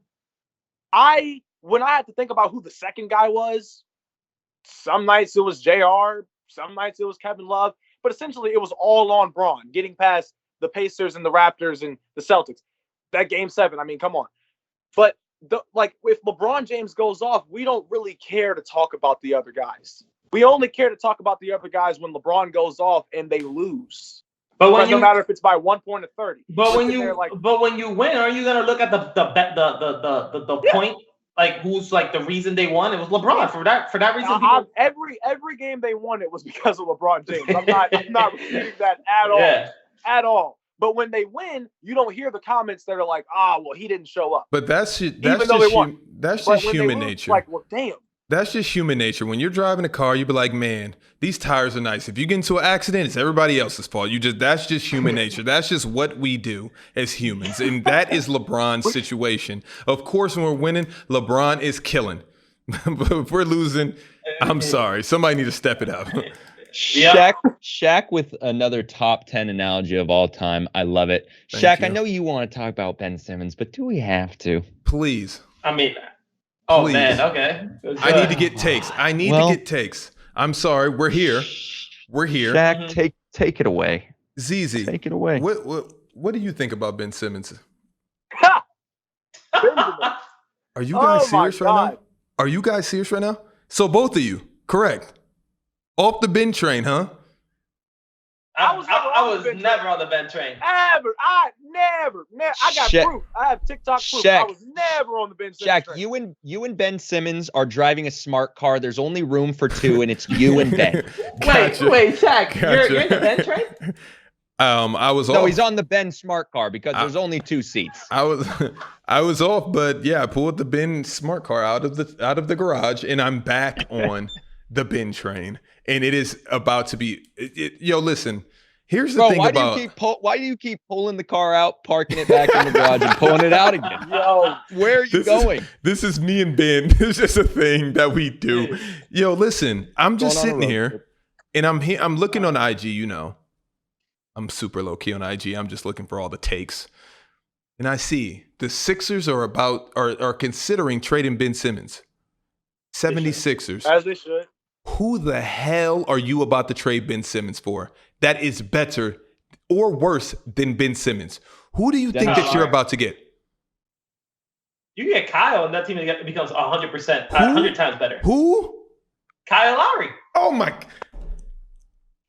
When I had to think about who the second guy was, some nights it was JR, some nights it was Kevin Love. But essentially, it was all on Bron, getting past the Pacers and the Raptors and the Celtics. That Game 7, I mean, come on. But if LeBron James goes off, we don't really care to talk about the other guys. We only care to talk about the other guys when LeBron goes off and they lose. But no matter if it's by 1 point or 30. But when you win, are you gonna look at the point? Who's the reason they won? It was LeBron. For that reason, every game they won, it was because of LeBron James. I'm not repeating that at all. Yeah. At all. But when they win, you don't hear the comments that are like, well, he didn't show up. But that's just human nature. Well, damn. That's just human nature. When you're driving a car, you be like, man, these tires are nice. If you get into an accident, it's everybody else's fault. That's just human nature. That's just what we do as humans. And that is LeBron's situation. Of course, when we're winning, LeBron is killing. But if we're losing, I'm sorry. Somebody need to step it up. Shaq with another top 10 analogy of all time. I love it. Shaq, I know you want to talk about Ben Simmons, but do we have to? Please. I mean, please. Man, okay. I need to get takes. To get takes. I'm sorry. We're here. Shaq, take it away. Zeezy, take it away. What do you think about Ben Simmons? Are you guys serious right now? Are you guys serious right now? So both of you, correct. Off the Ben train, huh? I was never on the Ben train. Never. I got proof. I have TikTok proof. I was never on the Ben Simmons train. You and Ben Simmons are driving a smart car. There's only room for 2, and it's you and Ben. Gotcha. Wait, Shaq, you're in the Ben train? I was off. No, he's on the Ben smart car because there's only 2 seats. I was off, but yeah, I pulled the Ben smart car out of the garage, and I'm back on the Ben train. And it is about to be. Listen. Here's the thing why do you keep pulling the car out, parking it back in the garage, and pulling it out again? Yo, where are you going? This is me and Ben. It's just a thing that we do. Yo, listen. I'm just sitting here, and I'm looking on IG. I'm super low key on IG. I'm just looking for all the takes, and I see the Sixers are considering trading Ben Simmons. 76ers. As they should. Who the hell are you about to trade Ben Simmons for? That is better or worse than Ben Simmons. Who do you think that you're about to get? You get Kyle, and that team becomes 100%, 100 times better. Who? Kyle Lowry. Oh my!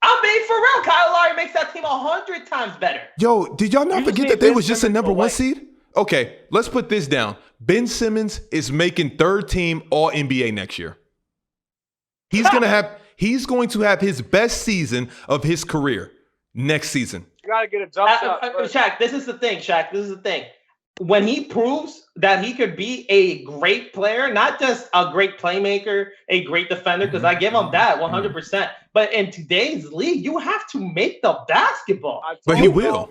I'm being for real. Kyle Lowry makes that team 100 times better. Yo, did y'all not forget that they was just a number 1 seed? Okay, let's put this down. Ben Simmons is making 3rd team All NBA next year. He's going to have his best season of his career next season. You gotta get a jump shot. Shaq, this is the thing, when he proves that he could be a great player, not just a great playmaker, a great defender, because I give him that 100%. But in today's league, you have to make the basketball. But he will.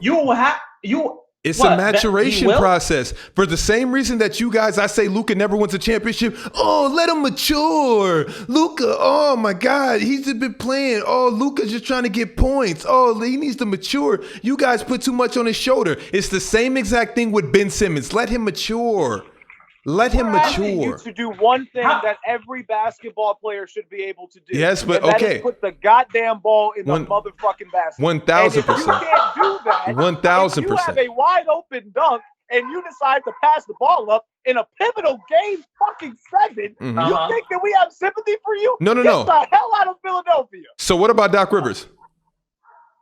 It's a maturation process. For the same reason that you guys, I say Luka never wins a championship. Oh, let him mature. Luka, oh my God, he's been playing. Oh, Luka's just trying to get points. Oh, he needs to mature. You guys put too much on his shoulder. It's the same exact thing with Ben Simmons. Let him mature. Let him mature. You to do one thing that every basketball player should be able to do. Yes, but and that okay. is put the goddamn ball in the motherfucking basket. 1,000%. You can't do that. 1,000%. If you have a wide open dunk and you decide to pass the ball up in a pivotal game fucking 7, you think that we have sympathy for you? No. Get the hell out of Philadelphia. So what about Doc Rivers?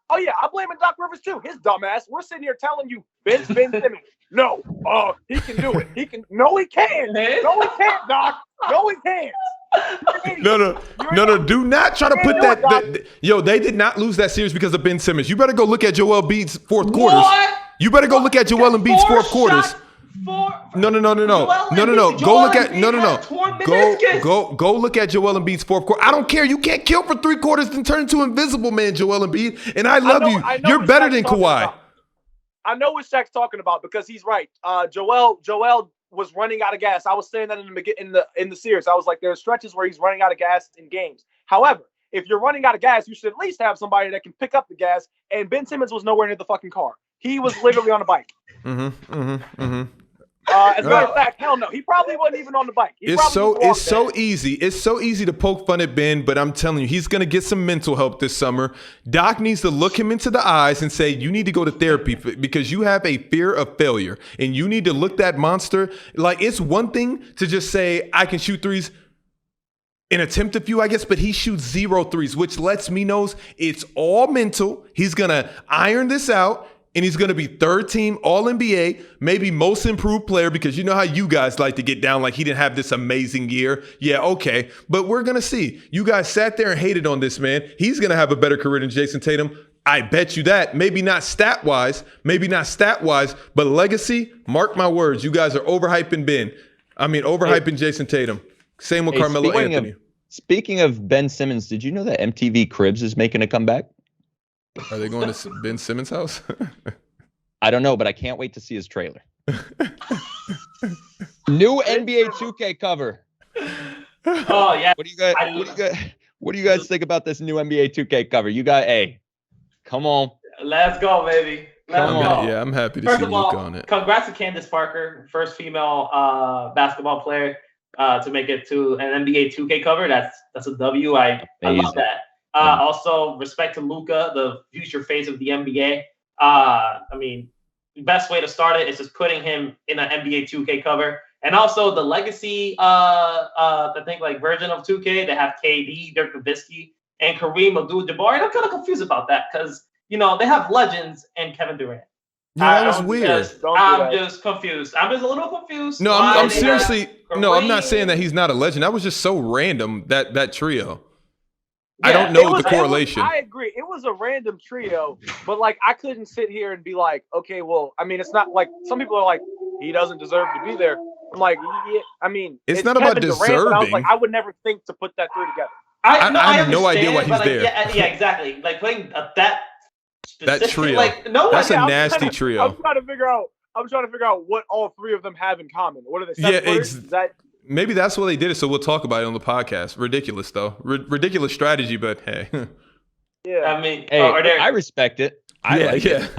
Oh, yeah, I'm blaming Doc Rivers, too. His dumbass. We're sitting here telling you, Ben Simmons. No, he can do it. He can. No, he can't. No, he can't, Doc. No, he can't. No. Do not try to put that. Yo, they did not lose that series because of Ben Simmons. You better go look at Joel Embiid's fourth quarters. What? You better go look at Joel Embiid's fourth quarters. No. Go look at Joel Embiid's fourth quarter. I don't care. You can't kill for 3 quarters and turn into Invisible Man, Joel Embiid. And I love you. You're better than Kawhi. I know what Shaq's talking about because he's right. Joel was running out of gas. I was saying that in the series. I was like, there are stretches where he's running out of gas in games. However, if you're running out of gas, you should at least have somebody that can pick up the gas. And Ben Simmons was nowhere near the fucking car. He was literally on a bike. As a matter of fact, hell no. He probably wasn't even on the bike. It's so easy. It's so easy to poke fun at Ben, but I'm telling you, he's going to get some mental help this summer. Doc needs to look him into the eyes and say, you need to go to therapy because you have a fear of failure, and you need to look that monster. Like, it's one thing to just say, I can shoot threes and attempt a few, I guess, but he shoots 0 threes, which lets me know it's all mental. He's going to iron this out. And he's going to be 3rd team All-NBA, maybe most improved player, because you know how you guys like to get down like he didn't have this amazing year. Yeah, okay. But we're going to see. You guys sat there and hated on this man. He's going to have a better career than Jason Tatum. I bet you that. Maybe not stat-wise, but legacy, mark my words. You guys are overhyping Jason Tatum. Same with Carmelo Anthony. Speaking of Ben Simmons, did you know that MTV Cribs is making a comeback? Are they going to Ben Simmons' house? I don't know, but I can't wait to see his trailer. New NBA 2K cover. Oh yeah. What do you guys think about this new NBA 2K cover? You got come on. Let's go, baby. Let's go. Yeah, I'm happy to see Luka on it. Congrats to Candace Parker, first female basketball player to make it to an NBA 2K cover. That's a W. I love that. Also, respect to Luka, the future face of the NBA. I mean, the best way to start it is just putting him in an NBA 2K cover. And also the legacy, I think, like version of 2K, they have KD, Dirk Nowitzki, and Kareem Abdul-Jabbar. And I'm kind of confused about that because, they have legends and Kevin Durant. Yeah, that was weird. I'm just confused. I'm just a little confused. No, I'm seriously. No, I'm not saying that he's not a legend. That was just so random, that trio. Yeah, I don't know the correlation. I agree. It was a random trio, but I couldn't sit here and be like, okay, well, I mean, it's not like some people are like, he doesn't deserve to be there. I'm like, yeah, I mean, it's not about deserving. Durant, I was like, I would never think to put that 3 together. I have no idea why he's there. Yeah, exactly. Like playing that trio. That's a nasty trio. I'm trying to figure out what all 3 of them have in common. What are they? Maybe that's why they did it, so we'll talk about it on the podcast. Ridiculous, though. Ridiculous strategy, but hey. Yeah. I mean, I respect it. I like it.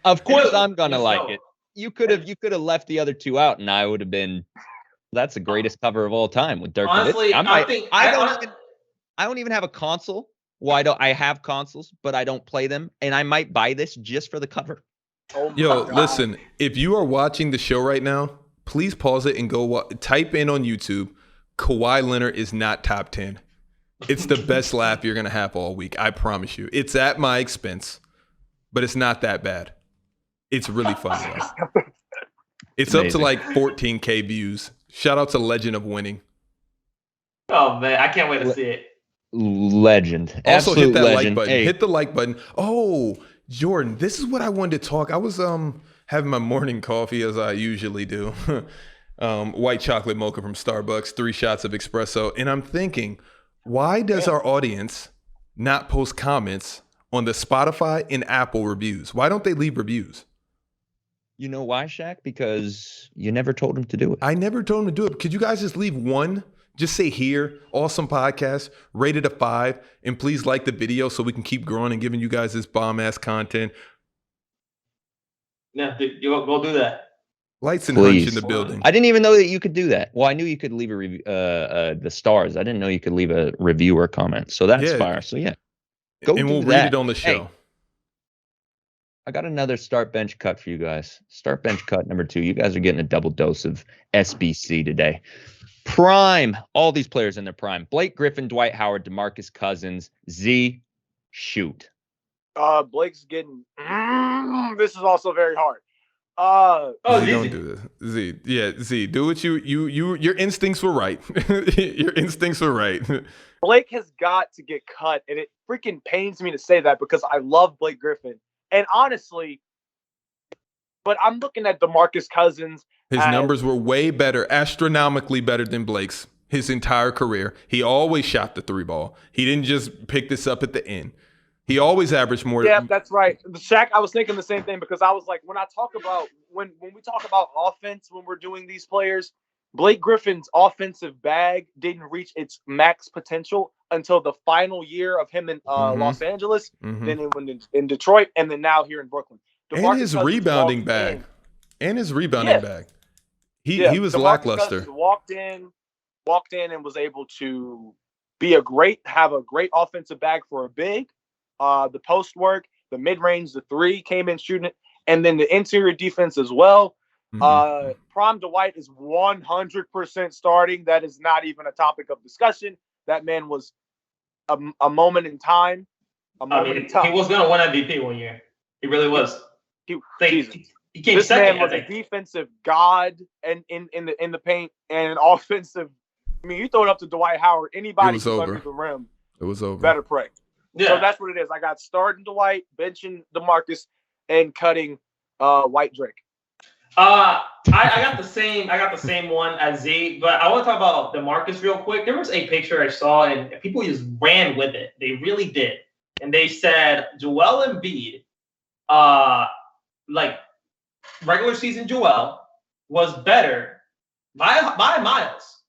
Of course I'm going to like it. You could have left the other 2 out, and I would have been, that's the greatest cover of all time with Dirk. Honestly, I don't even have a console. Well, I have consoles, but I don't play them, and I might buy this just for the cover. Listen, if you are watching the show right now, please pause it and go type in on YouTube, Kawhi Leonard is not top 10. It's the best laugh you're going to have all week. I promise you. It's at my expense, but it's not that bad. It's really funny. It's amazing. Up to 14K views. Shout out to Legend of Winning. Oh, man. I can't wait to see it. Legend. Also, Absolute hit that legend. like button. Hit the like button. Oh, Jordan, this is what I wanted to talk. I was having my morning coffee as I usually do. White chocolate mocha from Starbucks, 3 shots of espresso. And I'm thinking, why does our audience not post comments on the Spotify and Apple reviews? Why don't they leave reviews? You know why, Shaq? Because you never told them to do it. I never told them to do it. Could you guys just leave one? Just say here, awesome podcast, rated a 5, and please like the video so we can keep growing and giving you guys this bomb-ass content. Yeah, you go do that. Lights and Hunch in the building. I didn't even know that you could do that. Well, I knew you could leave a review, the stars. I didn't know you could leave a review or comment. So that's fire. So yeah, go and we'll read it on the show. Hey, I got another start bench cut for you guys. Start bench cut number 2. You guys are getting a double dose of SBC today. Prime, all these players in their prime. Blake Griffin, Dwight Howard, DeMarcus Cousins, Z, shoot. Blake's getting. This is also very hard. Z, don't do this. Z, yeah, Z, do what your instincts were right. Your instincts were right. Blake has got to get cut, and it freaking pains me to say that because I love Blake Griffin. And honestly, but I'm looking at DeMarcus Cousins. His numbers were way better, astronomically better than Blake's his entire career. He always shot the 3 ball. He didn't just pick this up at the end. He always averaged more. Yeah, that's right. Shaq, I was thinking the same thing because I was like, when we talk about offense, when we're doing these players, Blake Griffin's offensive bag didn't reach its max potential until the final year of him in Los Angeles, then in Detroit, and then now here in Brooklyn. And his rebounding bag. And his rebounding bag. He was lackluster. Walked in and was able to have a great offensive bag for a big. The post work, the mid range, the 3 came in shooting it, and then the interior defense as well. Prime Dwight is 100% starting. That is not even a topic of discussion. That man was a moment in time. He was going to win MVP one year. He really was. He came this second. Man was a defensive god and in the paint and an offensive. I mean, you throw it up to Dwight Howard, anybody who's under the rim. It was over. Better pray. Yeah. So that's what it is. I got starting Dwight, benching DeMarcus, and cutting White Drake. I got the same one as Z, but I want to talk about DeMarcus real quick. There was a picture I saw, and people just ran with it. They really did, and they said Joel Embiid, like regular season Joel, was better by miles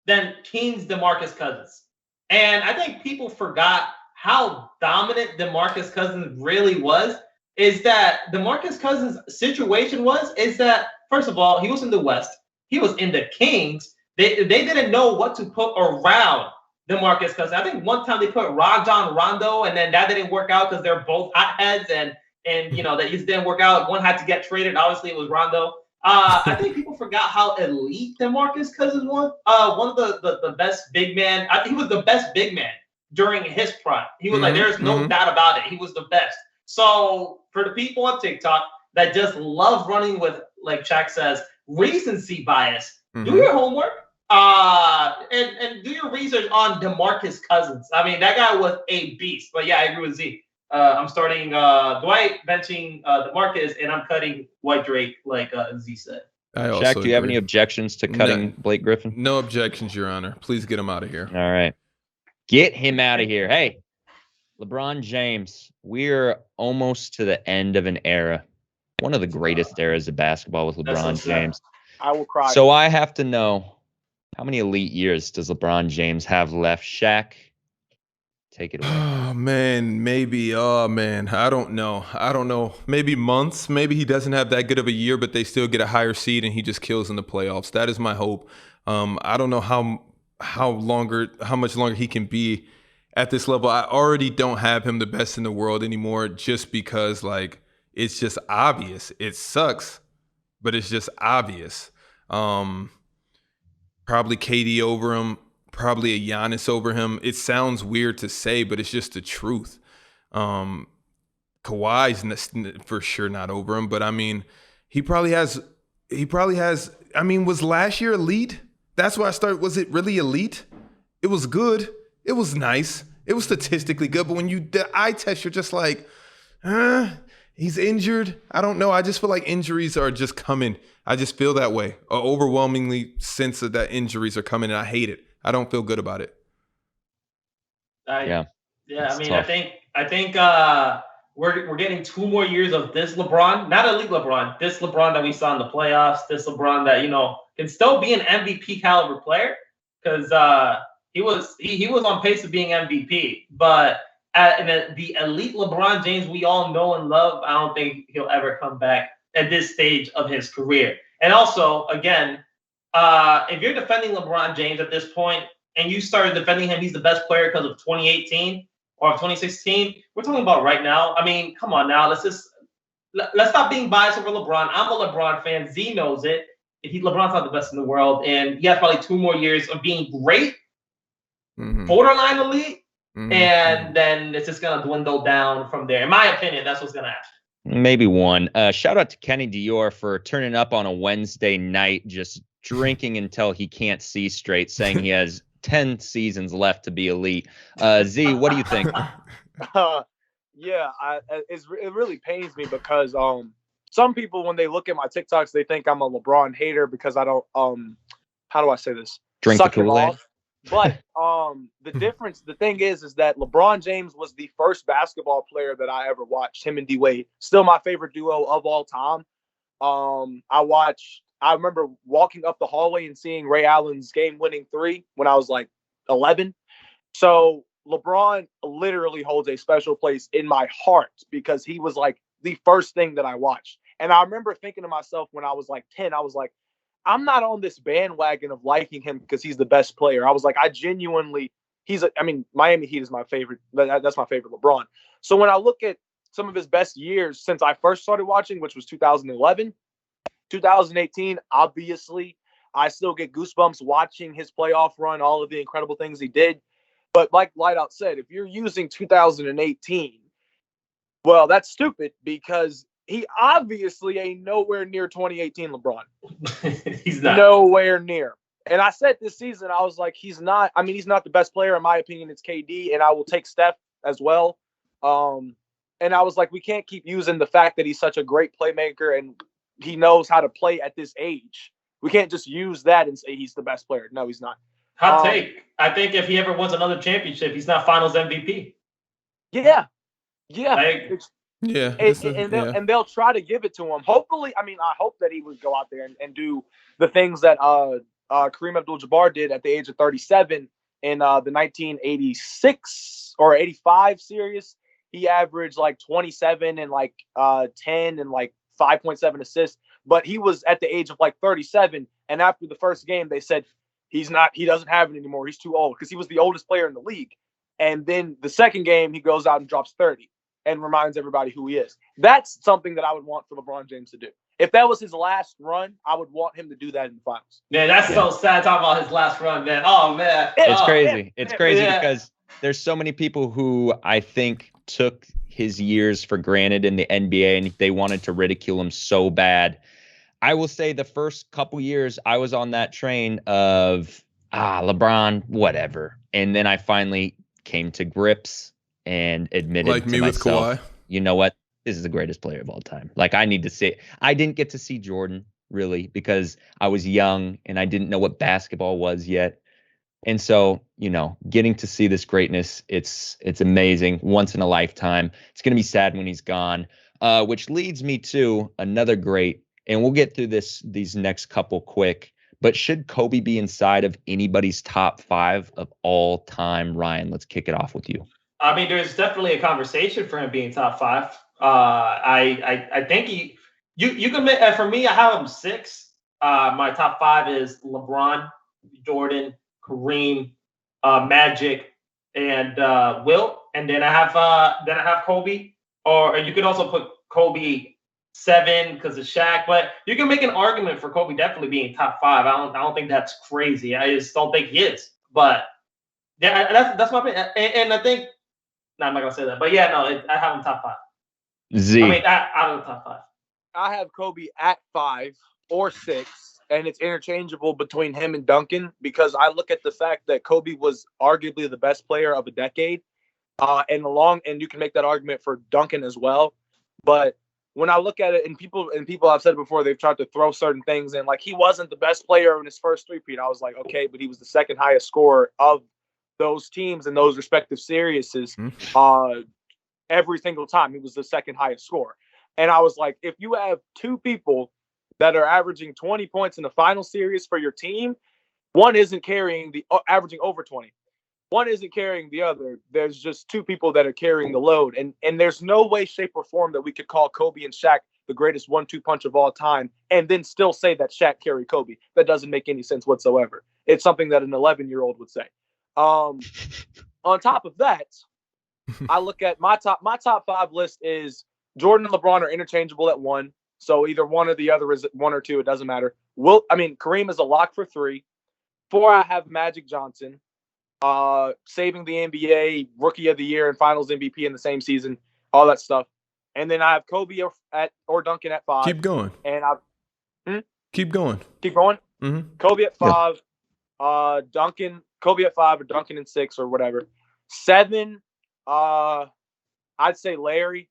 than King's DeMarcus Cousins, and I think people forgot how dominant DeMarcus Cousins really was. Is that DeMarcus Cousins' situation is that, first of all, he was in the West. He was in the Kings. They didn't know what to put around DeMarcus Cousins. I think one time they put Rajon Rondo, and then that didn't work out because they're both hotheads, and that just didn't work out. One had to get traded. Obviously, it was Rondo. I think people forgot how elite DeMarcus Cousins was. One of the best big man. I think he was the best big man during his prime. He was there's no doubt about it. He was the best. So for the people on TikTok that just love running with, like Shaq says, recency bias, do your homework and do your research on DeMarcus Cousins. I mean, that guy was a beast. But yeah, I agree with Z. I'm starting Dwight, benching DeMarcus, and I'm cutting White Drake, like Z said. Shaq, do you have any objections to cutting Blake Griffin? No objections, Your Honor. Please get him out of here. All right. Get him out of here. Hey, LeBron James, we're almost to the end of an era. One of the greatest eras of basketball with LeBron James. I will cry. So I have to know, how many elite years does LeBron James have left? Shaq, take it away. Oh, man, maybe. Oh, man, I don't know. Maybe months. Maybe he doesn't have that good of a year, but they still get a higher seed and he just kills in the playoffs. That is my hope. I don't know how much longer he can be at this level. I already don't have him the best in the world anymore just because, like, it's just obvious. It sucks, but it's just obvious. Probably KD over him, probably a Giannis over him. It sounds weird to say, but it's just the truth. Kawhi's for sure not over him, but I mean, he probably has, I mean, was last year elite? That's why I started. Was it really elite? It was good. It was nice. It was statistically good, but when the eye test, you're just like, He's injured. I don't know. I just feel like injuries are just coming. I just feel that way. A overwhelmingly sense that injuries are coming, and I hate it. I don't feel good about it. Yeah. I mean, tough. I think we're getting 2 more years of this LeBron, not elite LeBron, this LeBron that we saw in the playoffs, this LeBron that can still be an MVP caliber player because he was on pace of being MVP, but the elite LeBron James we all know and love, I don't think he'll ever come back at this stage of his career. And also, again, if you're defending LeBron James at this point and you started defending him, he's the best player because of 2018 or 2016. We're talking about right now. I mean, come on now. Let's stop being biased over LeBron. I'm a LeBron fan. Z knows it. LeBron's not the best in the world, and he has probably 2 more years of being great, borderline elite, and then it's just gonna dwindle down from there. In my opinion, that's what's gonna happen. Maybe 1. Shout out to Kenny Dior for turning up on a Wednesday night, just drinking until he can't see straight, saying he has 10 seasons left to be elite. Z, what do you think? Yeah, it really pains me because some people, when they look at my TikToks, they think I'm a LeBron hater because I don't how do I say this? Drink Suck the Kool-Aid. it off. But the thing is that LeBron James was the first basketball player that I ever watched. Him and D Wade, still my favorite duo of all time. I remember walking up the hallway and seeing Ray Allen's game-winning 3 when I was like 11. So LeBron literally holds a special place in my heart because he was like the first thing that I watched. And I remember thinking to myself when I was like 10, I was like, I'm not on this bandwagon of liking him because he's the best player. I was like, I genuinely, Miami Heat is my favorite. That's my favorite LeBron. So when I look at some of his best years since I first started watching, which was 2011, 2018, obviously, I still get goosebumps watching his playoff run, all of the incredible things he did. But like Lightout said, if you're using 2018, well, that's stupid because he obviously ain't nowhere near 2018 LeBron. He's not. Nowhere near. And I said this season, I was like, he's not the best player. In my opinion, it's KD, and I will take Steph as well. And I was like, we can't keep using the fact that he's such a great playmaker and he knows how to play at this age. We can't just use that and say he's the best player. No, he's not. Hot take. I think if he ever wins another championship, he's not Finals MVP. Yeah. And they'll try to give it to him. Hopefully, I hope that he would go out there and do the things that Kareem Abdul-Jabbar did at the age of 37 in the 1986 or 85 series. He averaged like 27 and like 10 and like 5.7 assists. But he was at the age of like 37. And after the first game, they said he doesn't have it anymore. He's too old because he was the oldest player in the league. And then the second game, he goes out and drops 30 and reminds everybody who he is. That's something that I would want for LeBron James to do. If that was his last run, I would want him to do that in the finals. Man, that's so sad talking about his last run, man. Oh, man. It's crazy. It's crazy because there's so many people who I think took his years for granted in the NBA and they wanted to ridicule him so bad. I will say the first couple years I was on that train of LeBron, whatever. And then I finally came to grips and admitted to myself, you know what? This is the greatest player of all time. Like, I need to see it. I didn't get to see Jordan, really, because I was young and I didn't know what basketball was yet. And so, getting to see this greatness, it's amazing. Once in a lifetime. It's going to be sad when he's gone, which leads me to another great, and we'll get through these next couple quick, but should Kobe be inside of anybody's top 5 of all time? Ryan, let's kick it off with you. I mean, there's definitely a conversation for him being top 5. I think you can make, for me, I have him 6. My top 5 is LeBron, Jordan, Kareem, Magic, and Wilt, and then I have Kobe. Or you could also put Kobe 7 because of Shaq. But you can make an argument for Kobe definitely being top 5. I don't think that's crazy. I just don't think he is. But yeah, that's my opinion. And I think I'm not gonna say that. But yeah, no, I have him top 5. Z. I mean, out of the top 5. I have Kobe at 5 or 6. And it's interchangeable between him and Duncan because I look at the fact that Kobe was arguably the best player of a decade. And you can make that argument for Duncan as well. But when I look at it, and people have said it before, they've tried to throw certain things in, like he wasn't the best player in his first three-peat. I was like, okay, but he was the second highest scorer of those teams in those respective series. Every single time he was the second highest scorer. And I was like, if you have two people that are averaging 20 points in the final series for your team, one isn't carrying averaging over 20. One isn't carrying the other. There's just two people that are carrying the load. And there's no way, shape, or form that we could call Kobe and Shaq the greatest 1-2 punch of all time and then still say that Shaq carried Kobe. That doesn't make any sense whatsoever. It's something that an 11-year-old would say. On top of that, I look at my top 5 list is Jordan and LeBron are interchangeable at 1. So either one or the other is 1 or 2. It doesn't matter. Kareem is a lock for 3. 4, I have Magic Johnson, saving the NBA Rookie of the Year and Finals MVP in the same season, all that stuff. And then I have Kobe or Duncan at 5. Keep going. And Keep going. Keep going. Mm-hmm. Kobe at 5. Kobe at 5 or Duncan in 6 or whatever. 7. I'd say Larry.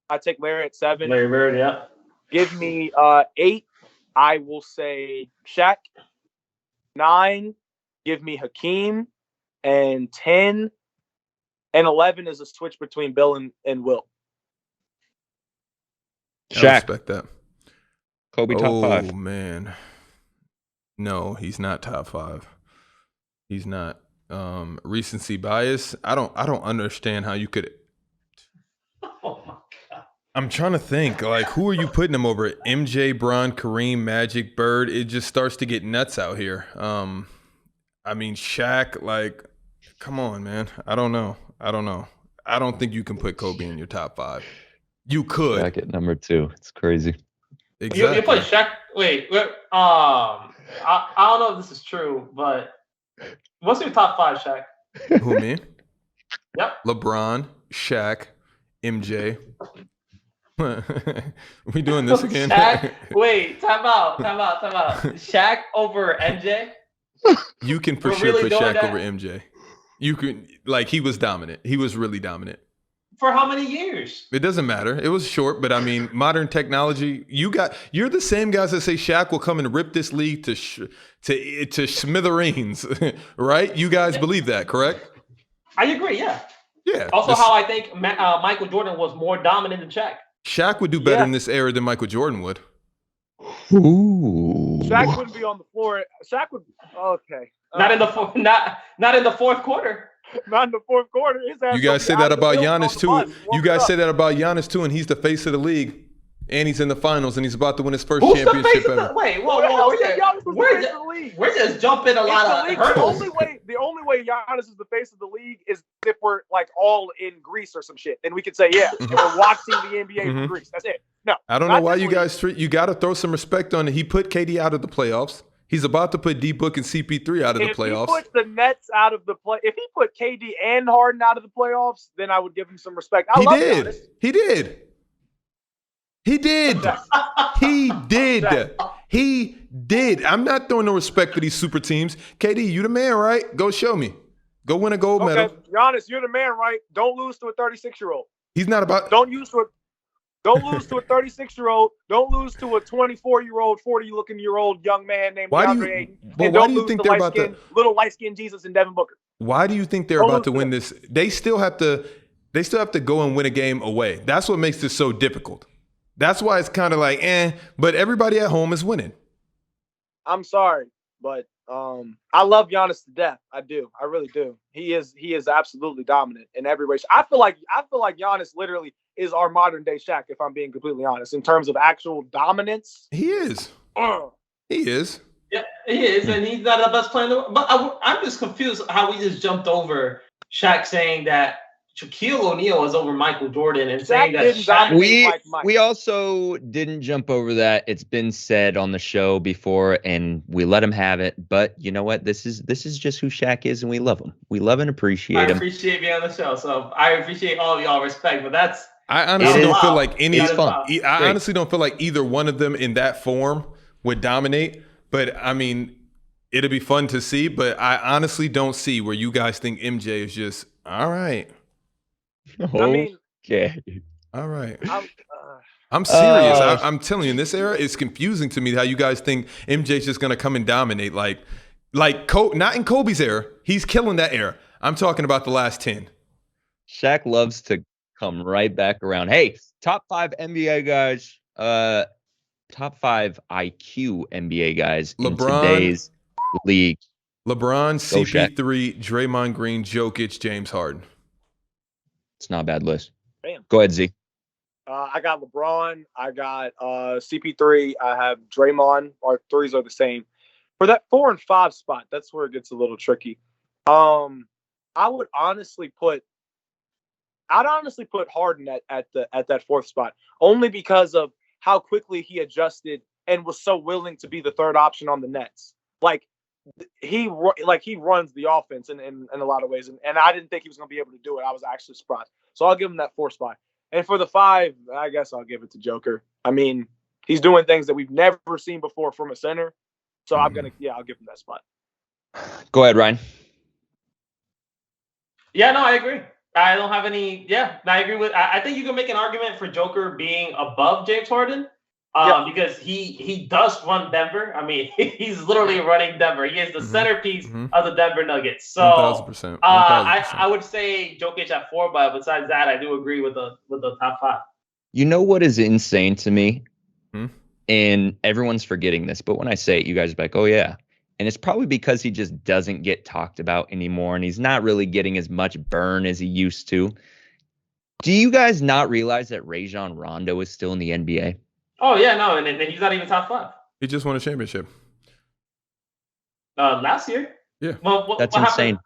I'd take Larry at 7. Larry Bird, yeah. Give me 8. I will say Shaq. 9. Give me Hakeem. And 10 and 11 is a switch between Bill and Will. I Shaq. respect that. Kobe top 5. Oh man, no, he's not top 5. He's not. Recency bias. I don't understand how you could. Oh my God. I'm trying to think. Like, who are you putting him over? MJ, Bron, Kareem, Magic, Bird. It just starts to get nuts out here. Shaq. Like, come on, man. I don't know. I don't think you can put Kobe in your top 5. You could. Shaq at number 2. It's crazy. Exactly. You put Shaq. Wait. I don't know if this is true, but what's your top 5, Shaq? Who, me? Yep. LeBron, Shaq, MJ. We doing this again? Shaq, wait, time out. Shaq over MJ? You can for We're sure really put doing Shaq that? over MJ. You can, like, he was dominant. He was really dominant. For how many years? It doesn't matter. It was short, but I mean, modern technology. You're the same guys that say Shaq will come and rip this league to smithereens, right? You guys believe that, correct? I agree. Yeah. Yeah. Also, how I think Michael Jordan was more dominant than Shaq. Shaq would do better in this era than Michael Jordan would. Ooh. Shaq wouldn't be on the floor. Shaq would. Okay. Not in the fourth quarter. Not in the fourth quarter. You guys say that about Giannis too. You guys say that about Giannis too, and he's the face of the league, and he's in the finals, and he's about to win his first championship ever. Wait, whoa. We're just jumping a lot of hurdles. The only way Giannis is the face of the league is if we're like all in Greece or some shit. Then we could say, yeah, we're watching the NBA from Greece. That's it. No. I don't know why you guys you got to throw some respect on it. He put KD out of the playoffs. He's about to put D-Book and CP3 out of the playoffs. If he puts the Nets out of the if he put KD and Harden out of the playoffs, then I would give him some respect. I love Giannis. He did. He did. I'm not throwing no respect for these super teams. KD, you the man, right? Go show me. Go win a gold medal. Giannis, you're the man, right? Don't lose to a 36-year-old. He's not about. Don't lose to a 36-year-old. Don't lose to a 24-year-old, 40-looking-year-old young man named DeAndre Ayton. And why do you think they're about to little light-skinned Jesus and Devin Booker? Why do you think they're about to win this? They still have to go and win a game away. That's what makes this so difficult. That's why it's kind of like, but everybody at home is winning. I'm sorry, but I love Giannis to death. I do. I really do. He is absolutely dominant in every way. I feel like Giannis literally is our modern day Shaq, if I'm being completely honest, in terms of actual dominance. He is. He is. Yeah, he is, and he's not the best player in the world. But I'm just confused how we just jumped over Shaq saying that Shaquille O'Neal is over Michael Jordan and saying that Shaq. We also didn't jump over that. It's been said on the show before, and we let him have it. But you know what? This is just who Shaq is, and we love him. We love and appreciate him. I appreciate being on the show, so I appreciate all of y'all respect. But that's. I honestly don't feel like any. I honestly don't feel like either one of them in that form would dominate. But I mean, it'd be fun to see. But I honestly don't see where you guys think MJ is just all right. I mean, okay. All right. I'm, I'm serious. I'm telling you, in this era, it's confusing to me how you guys think MJ's just gonna come and dominate. Not in Kobe's era. He's killing that era. I'm talking about the last 10. Shaq loves to come right back around. Hey, top 5 NBA guys. Top 5 IQ NBA guys in today's league. LeBron, CP3, Draymond Green, Jokic, James Harden. It's not a bad list. Damn. Go ahead, Z. I got LeBron. I got CP3. I have Draymond. Our threes are the same. For that 4 and 5 spot, that's where it gets a little tricky. I'd honestly put Harden at that 4th spot, only because of how quickly he adjusted and was so willing to be the third option on the Nets. He runs the offense in a lot of ways, and I didn't think he was going to be able to do it. I was actually surprised. So I'll give him that 4th spot. And for the 5, I guess I'll give it to Joker. I mean, he's doing things that we've never seen before from a center. So I'll give him that spot. Go ahead, Ryan. Yeah, no, I agree. I don't have any. Yeah, I agree with. I think you can make an argument for Joker being above James Harden, because he does run Denver. I mean, he's literally running Denver. He is the centerpiece of the Denver Nuggets. So 1,000%. I would say Jokic at 4, but besides that, I do agree with the top 5. You know what is insane to me? And everyone's forgetting this, but when I say it, you guys are like, oh yeah. And it's probably because he just doesn't get talked about anymore, and he's not really getting as much burn as he used to. Do you guys not realize that Rajon Rondo is still in the NBA? Oh, yeah, no, and he's not even top 5. He just won a championship. Last year. Yeah. Well, That's insane.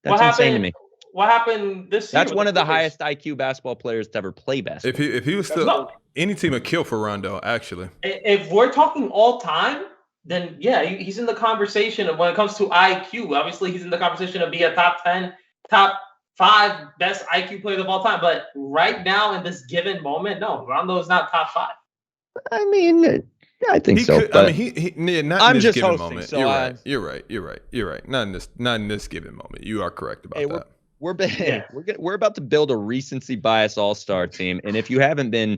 That's insane to me. What happened this year? That's one of the highest IQ basketball players to ever play basketball. If he was still any team would kill for Rondo, actually. If we're talking all time, then yeah, he's in the conversation when it comes to IQ. Obviously, he's in the conversation of being a top 10, top 5 best IQ players of all time. But right now, in this given moment, no, Rondo is not top 5. I mean, I think so. Could, I mean, not I'm in this just given hosting, moment. so You're right. Not in this given moment. You are correct about that. We're about to build a recency bias all-star team, and if you haven't been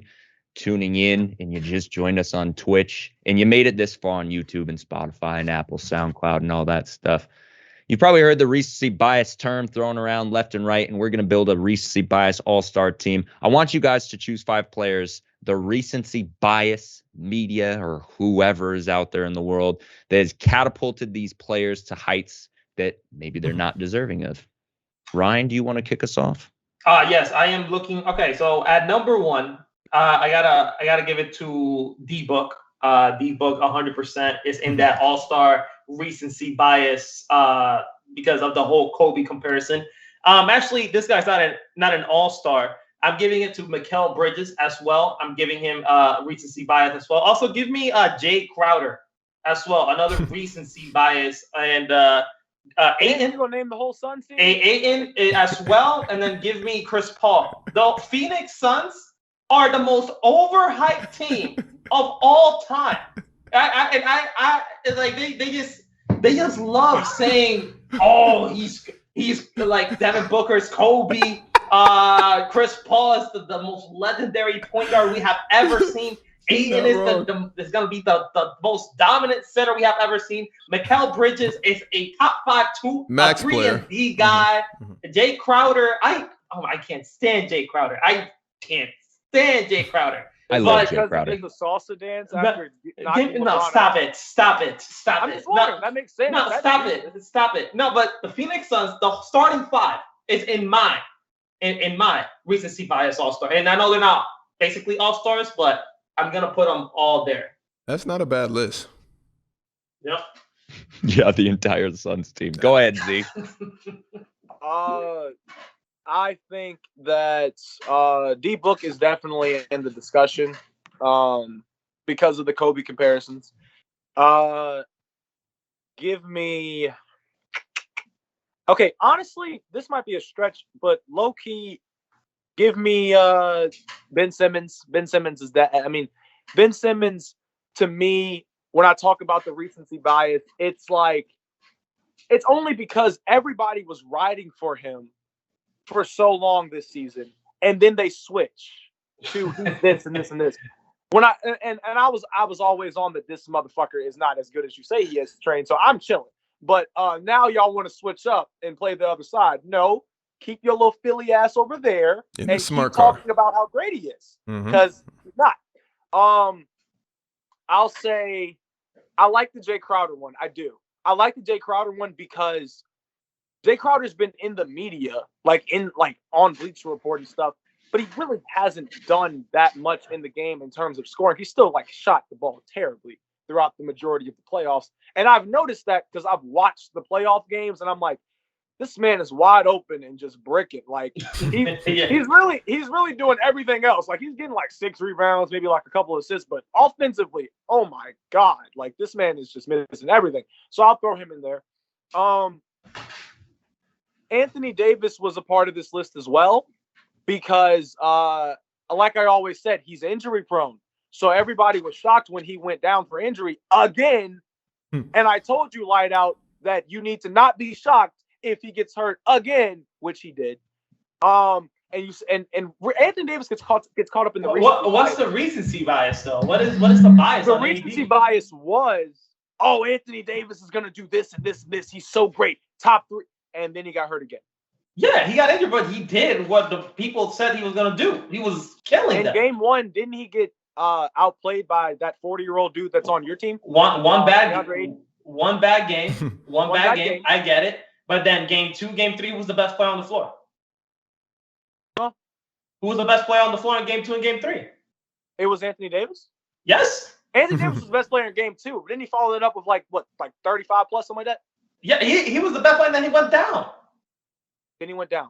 tuning in and you just joined us on Twitch and you made it this far on YouTube and Spotify and Apple, SoundCloud, and all that stuff, you probably heard the recency bias term thrown around left and right, and we're going to build a recency bias all-star team. I want you guys to choose 5 players, the recency bias media or whoever is out there in the world that has catapulted these players to heights that maybe they're not deserving of. Ryan, do you want to kick us off? Yes, I am looking. Okay, so at number 1, I gotta give it to D-Book. D-Book 100% is in that all-star recency bias because of the whole Kobe comparison. Actually, this guy's not an all-star. I'm giving it to Mikal Bridges as well. I'm giving him recency bias as well. Also, give me Jay Crowder as well, another recency bias, and Ayton. You gonna name the whole Suns team? Ayton as well, and then give me Chris Paul. The Phoenix Suns are the most overhyped team of all time. They just love saying, "Oh, he's like Devin Booker's Kobe." Chris Paul is the most legendary point guard we have ever seen. Ayton is going to be the most dominant center we have ever seen. Mikal Bridges is a top 5 2, max 3 player. and D guy. Jay Crowder, I can't stand Jay Crowder. I can't stand Jay Crowder. I love Jay Crowder. The salsa dance after stop it. I'm just wondering. That makes sense. No, stop it. No, but the Phoenix Suns, the starting 5 is in my recency bias all-star. And I know they're not basically all-stars, but I'm going to put them all there. That's not a bad list. Yep. Yeah, the entire Suns team. Go ahead, Z. I think that D-Book is definitely in the discussion because of the Kobe comparisons. Give me... Okay, honestly, this might be a stretch, but low-key, give me Ben Simmons. Ben Simmons is that. I mean, Ben Simmons, to me, when I talk about the recency bias, it's like, it's only because everybody was riding for him for so long this season, and then they switch. to he's this and this and this. When I was always on that this motherfucker is not as good as you say he is trained, so I'm chilling. But now y'all want to switch up and play the other side. No, keep your little Philly ass over there in and the smart keep car. talking about how great he is, because he's not. I'll say I like the Jay Crowder one. I do. I like the Jay Crowder one because Jay Crowder's been in the media, like on Bleacher Report and stuff, but he really hasn't done that much in the game in terms of scoring. He still shot the ball terribly throughout the majority of the playoffs. And I've noticed that because I've watched the playoff games and I'm like, this man is wide open and just bricking. Like he's really doing everything else. Like he's getting 6 rebounds, maybe a couple of assists, but offensively, oh my God, this man is just missing everything. So I'll throw him in there. Anthony Davis was a part of this list as well because, like I always said, he's injury prone. So everybody was shocked when he went down for injury again. And I told you, Light Out, that you need to not be shocked if he gets hurt again, which he did. And Anthony Davis gets caught up in the what's the recency bias though? What is the bias? The recency bias was, Anthony Davis is gonna do this and this and this. He's so great, top 3, and then he got hurt again. Yeah, he got injured, but he did what the people said he was gonna do. He was killing them. In game 1, didn't he get outplayed by that 40-year-old dude that's on your team? One bad game. One bad game. I get it. But then game 2, game 3 was the best player on the floor. Huh? Who was the best player on the floor in game 2 and game 3? It was Anthony Davis? Yes. Anthony Davis was the best player in game 2. Didn't he follow it up with 35 plus, something like that? Yeah, he was the best player, and then he went down. Then he went down.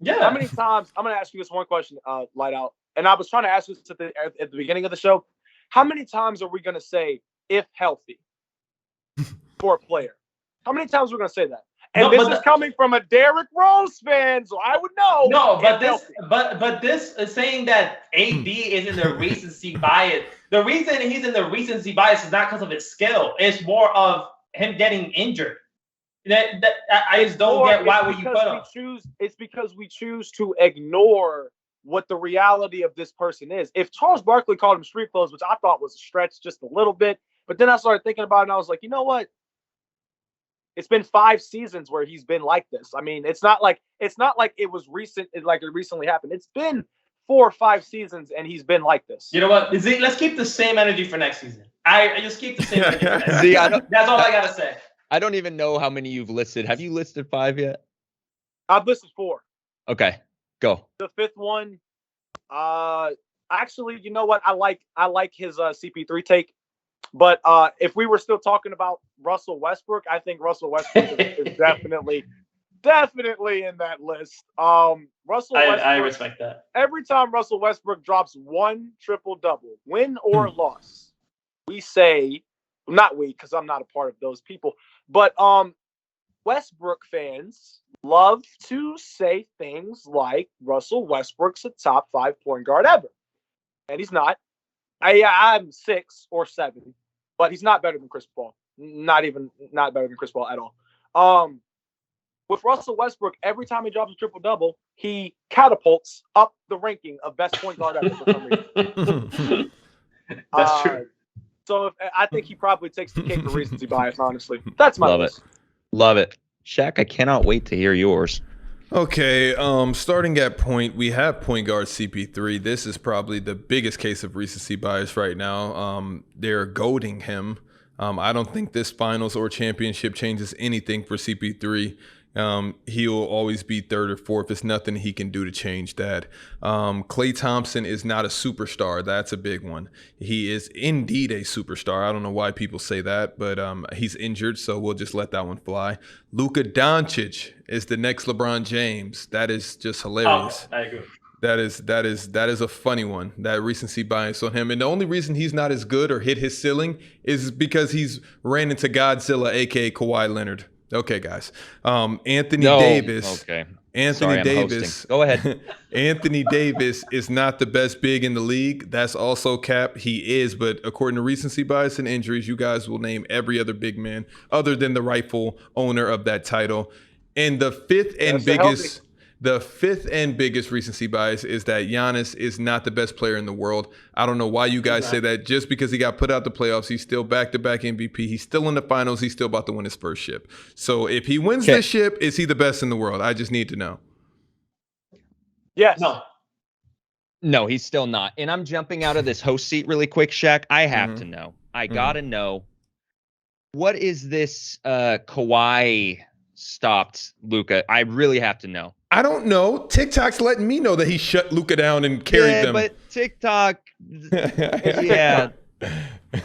Yeah. How many times, I'm going to ask you this one question, Light Out, and I was trying to ask this at the beginning of the show. How many times are we going to say, if healthy, for a player? How many times are we going to say that? And this is coming from a Derrick Rose fan, so I would know. No, but this is saying that AD is in the recency bias. The reason he's in the recency bias is not because of his skill. It's more of him getting injured. I just don't get why would you put him. It's because we choose to ignore what the reality of this person is. If Charles Barkley called him street clothes, which I thought was a stretch just a little bit, but then I started thinking about it and I was like, you know what? It's been 5 seasons where he's been like this. I mean, it's not like it was recent, like it recently happened. It's been 4 or 5 seasons and he's been like this. You know what? Let's keep the same energy for next season. I just keep the same energy for next season. That's all I gotta say. I don't even know how many you've listed. Have you listed 5 yet? I've listed 4. Okay, go. The 5th one, actually, you know what? I like his CP3 take. But if we were still talking about Russell Westbrook, I think Russell Westbrook is definitely in that list. Westbrook, I respect that. Every time Russell Westbrook drops 1 triple-double, win or loss, we say, not we, because I'm not a part of those people, but Westbrook fans love to say things like Russell Westbrook's a top 5 point guard ever. And he's not. I'm 6 or 7, but he's not better than Chris Paul. Not better than Chris Paul at all. With Russell Westbrook, every time he drops a triple-double, he catapults up the ranking of best point guard ever for some reason. That's true. So I think he probably takes the cake for recency bias, honestly. That's my list. Love it. Shaq, I cannot wait to hear yours. Okay, starting at point, we have point guard CP3. This is probably the biggest case of recency bias right now. They're goading him. I don't think this finals or championship changes anything for CP3. He'll always be 3rd or 4th. There's nothing he can do to change that. Klay Thompson is not a superstar. That's a big one. He is indeed a superstar. I don't know why people say that, but he's injured, so we'll just let that one fly. Luka Doncic is the next LeBron James. That is just hilarious. I agree. That is a funny one. That recency bias on him, and the only reason he's not as good or hit his ceiling is because he's ran into Godzilla, aka Kawhi Leonard. Okay, guys. Anthony Davis. Okay. Anthony Davis. Go ahead. Anthony Davis is not the best big in the league. That's also cap. He is, but according to recency bias and injuries, you guys will name every other big man other than the rightful owner of that title. And the fifth and The fifth and biggest recency bias is that Giannis is not the best player in the world. I don't know why you guys say that. Just because he got put out the playoffs, he's still back-to-back MVP. He's still in the finals. He's still about to win his first ship. So if he wins this ship, is he the best in the world? I just need to know. Yes. No, he's still not. And I'm jumping out of this host seat really quick, Shaq. I have to know. I gotta know. What is this Kawhi stopped Luka? I really have to know. I don't know. TikTok's letting me know that he shut Luka down and carried them. But TikTok, yeah.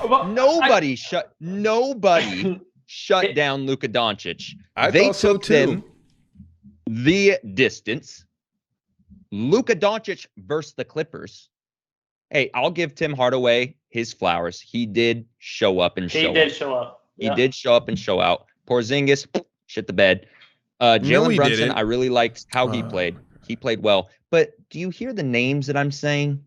Nobody shut down Luka Doncic. They took them the distance. Luka Doncic versus the Clippers. Hey, I'll give Tim Hardaway his flowers. He did show up and show out. He did show up. He did show up and show out. Porzingis, shit the bed. Jalen Brunson, I really liked how he played. He played well. But do you hear the names that I'm saying?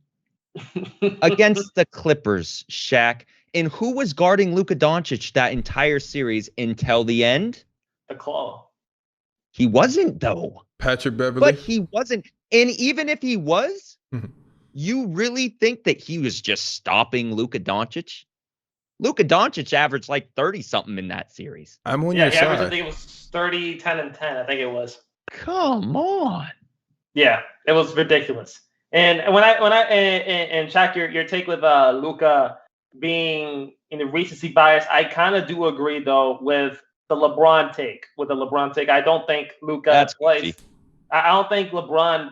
Against the Clippers, Shaq. And who was guarding Luka Doncic that entire series until the end? The Claw. He wasn't, though. Patrick Beverley. But he wasn't. And even if he was, you really think that he was just stopping Luka Doncic? Luka Doncic averaged like 30-something in that series. I'm on your side. I think it was 30, 10, and 10. I think it was. Come on. Yeah, it was ridiculous. And Shaq, your take with Luka being in the recency bias, I kind of do agree though with the LeBron take. I don't think Luka plays. I don't think LeBron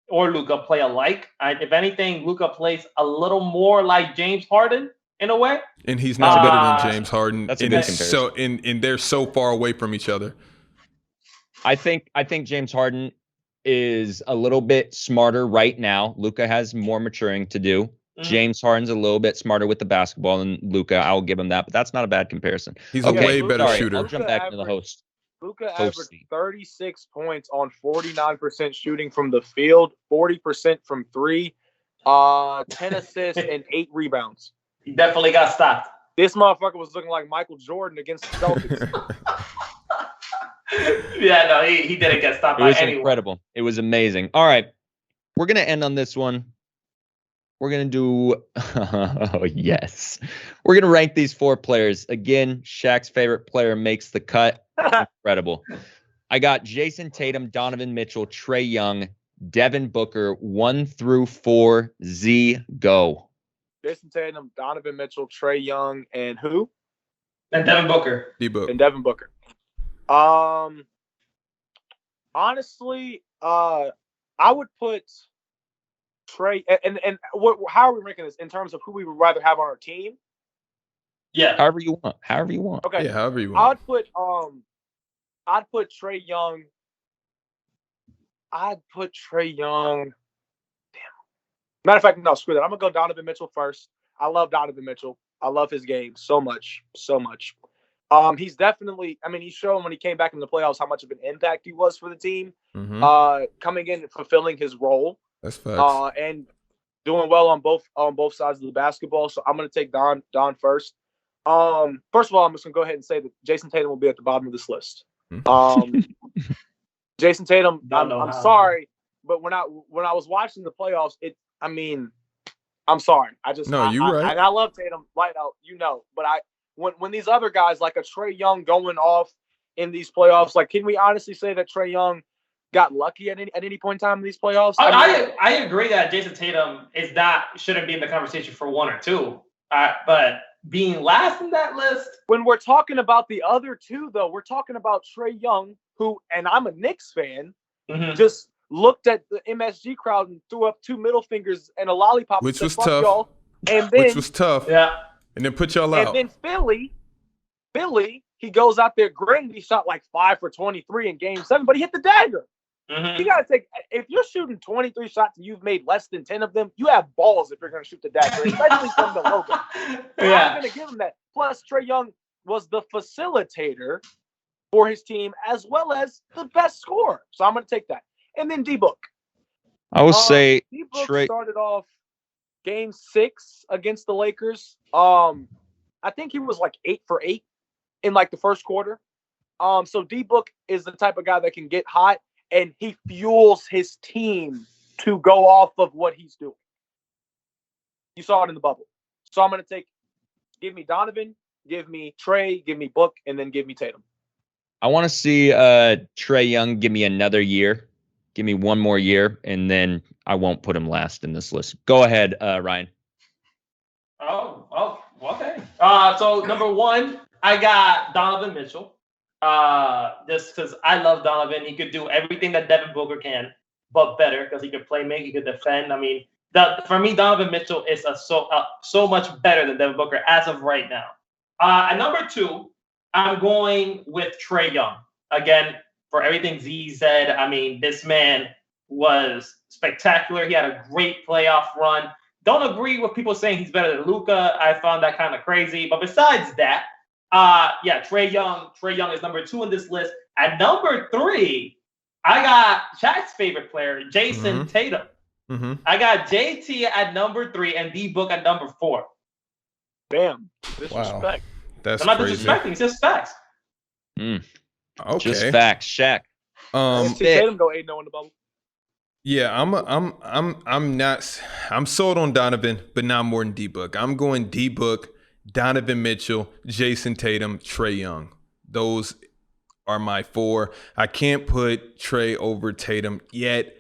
or Luka play alike. If anything, Luka plays a little more like James Harden in a way. And he's not better than James Harden. That's a good comparison. And they're so far away from each other. I think James Harden is a little bit smarter right now. Luka has more maturing to do. James Harden's a little bit smarter with the basketball than Luka. I'll give him that, but that's not a bad comparison. He's a way better shooter. I'll jump back into the host. Luka averaged 36 points on 49% shooting from the field, 40% from three, 10 assists, and 8 rebounds. He definitely got stopped. This motherfucker was looking like Michael Jordan against the Celtics. Yeah, no, he didn't get stopped by anyone. It was incredible. It was amazing. All right. We're going to end on this one. We're going to do, oh, yes. We're going to rank these 4 players. Again, Shaq's favorite player makes the cut. Incredible. I got Jason Tatum, Donovan Mitchell, Trae Young, Devin Booker, 1 through 4. Z, go. Jason Tatum, Donovan Mitchell, Trae Young, and who? And Devin Booker. And Devin Booker. Honestly, I would put Trae and how are we ranking this in terms of who we would rather have on our team? Yeah, however you want. Okay, yeah, however you want. I'd put Trae Young. Damn. Matter of fact, no, screw that. I'm gonna go Donovan Mitchell first. I love Donovan Mitchell. I love his game so much. He's definitely. I mean, he's shown when he came back in the playoffs how much of an impact he was for the team. Coming in and fulfilling his role. That's facts. And doing well on both sides of the basketball. So I'm going to take Don first. First of all, I'm just going to go ahead and say that Jason Tatum will be at the bottom of this list. Jason Tatum, I'm sorry, but when I was watching the playoffs, I'm sorry. You're right. And I love Tatum, light out, but when these other guys like a Trae Young going off in these playoffs, like, can we honestly say that Trae Young got lucky at any point in time in these playoffs? I agree that Jason Tatum shouldn't be in the conversation for 1 or 2. But being last in that list, when we're talking about the other 2, though, we're talking about Trae Young, who, and I'm a Knicks fan, just looked at the MSG crowd and threw up 2 middle fingers and a lollipop, which was tough. Y'all. And then, which was tough. Yeah. And then put y'all out. And then Philly, he goes out there great. He shot like 5 for 23 in Game 7, but he hit the dagger. You gotta if you're shooting 23 shots and you've made less than 10 of them, you have balls if you're gonna shoot the dagger, especially from the logo. I'm gonna give him that. Plus, Trae Young was the facilitator for his team as well as the best scorer. So I'm gonna take that. And then D-Book. I will say D-Book started off Game 6 against the Lakers. I think he was like 8 for 8 in like the first quarter. So D-Book is the type of guy that can get hot and he fuels his team to go off of what he's doing. You saw it in the bubble. So I'm going to give me Donovan, give me Trey, give me Book, and then give me Tatum. I want to see Trae Young give me another year. Give me one more year, and then I won't put him last in this list. Go ahead, Ryan. Oh, okay. So number one, I got Donovan Mitchell. Just because I love Donovan. He could do everything that Devin Booker can, but better because he could play make, he could defend. I mean, for me, Donovan Mitchell is so much better than Devin Booker as of right now. At number two, I'm going with Trae Young. Again, for everything Z said, I mean, this man was spectacular. He had a great playoff run. Don't agree with people saying he's better than Luka. I found that kind of crazy. But besides that, Trae Young. Trae Young is number two in this list. At number three, I got Shaq's favorite player, Jason Tatum. Mm-hmm. I got JT at number three and D-Book at number four. Damn. Disrespect. Wow. That's I'm not crazy. disrespecting. It's just facts. Okay. Just facts, Shaq. Tatum go 8-0 in the bubble. Yeah, I'm sold on Donovan, but not more than D-Book. I'm going D-Book, Donovan Mitchell, Jason Tatum, Trae Young. Those are my four. I can't put Trae over Tatum yet.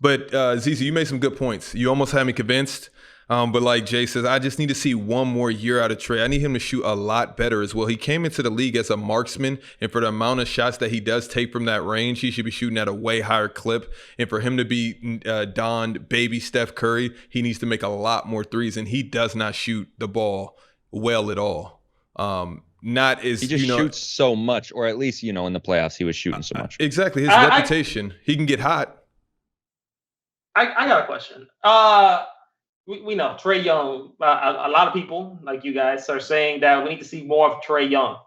But Zeezy, you made some good points. You almost had me convinced. But like Jay says, I just need to see one more year out of Trae. I need him to shoot a lot better as well. He came into the league as a marksman, and for the amount of shots that he does take from that range, he should be shooting at a way higher clip. And for him to be donned baby Steph Curry, he needs to make a lot more threes, and he does not shoot the ball well at all. Not as he just shoots so much, or at least in the playoffs he was shooting so much. Exactly, his reputation. He can get hot. I got a question. We know Trae Young. A lot of people, like you guys, are saying that we need to see more of Trae Young.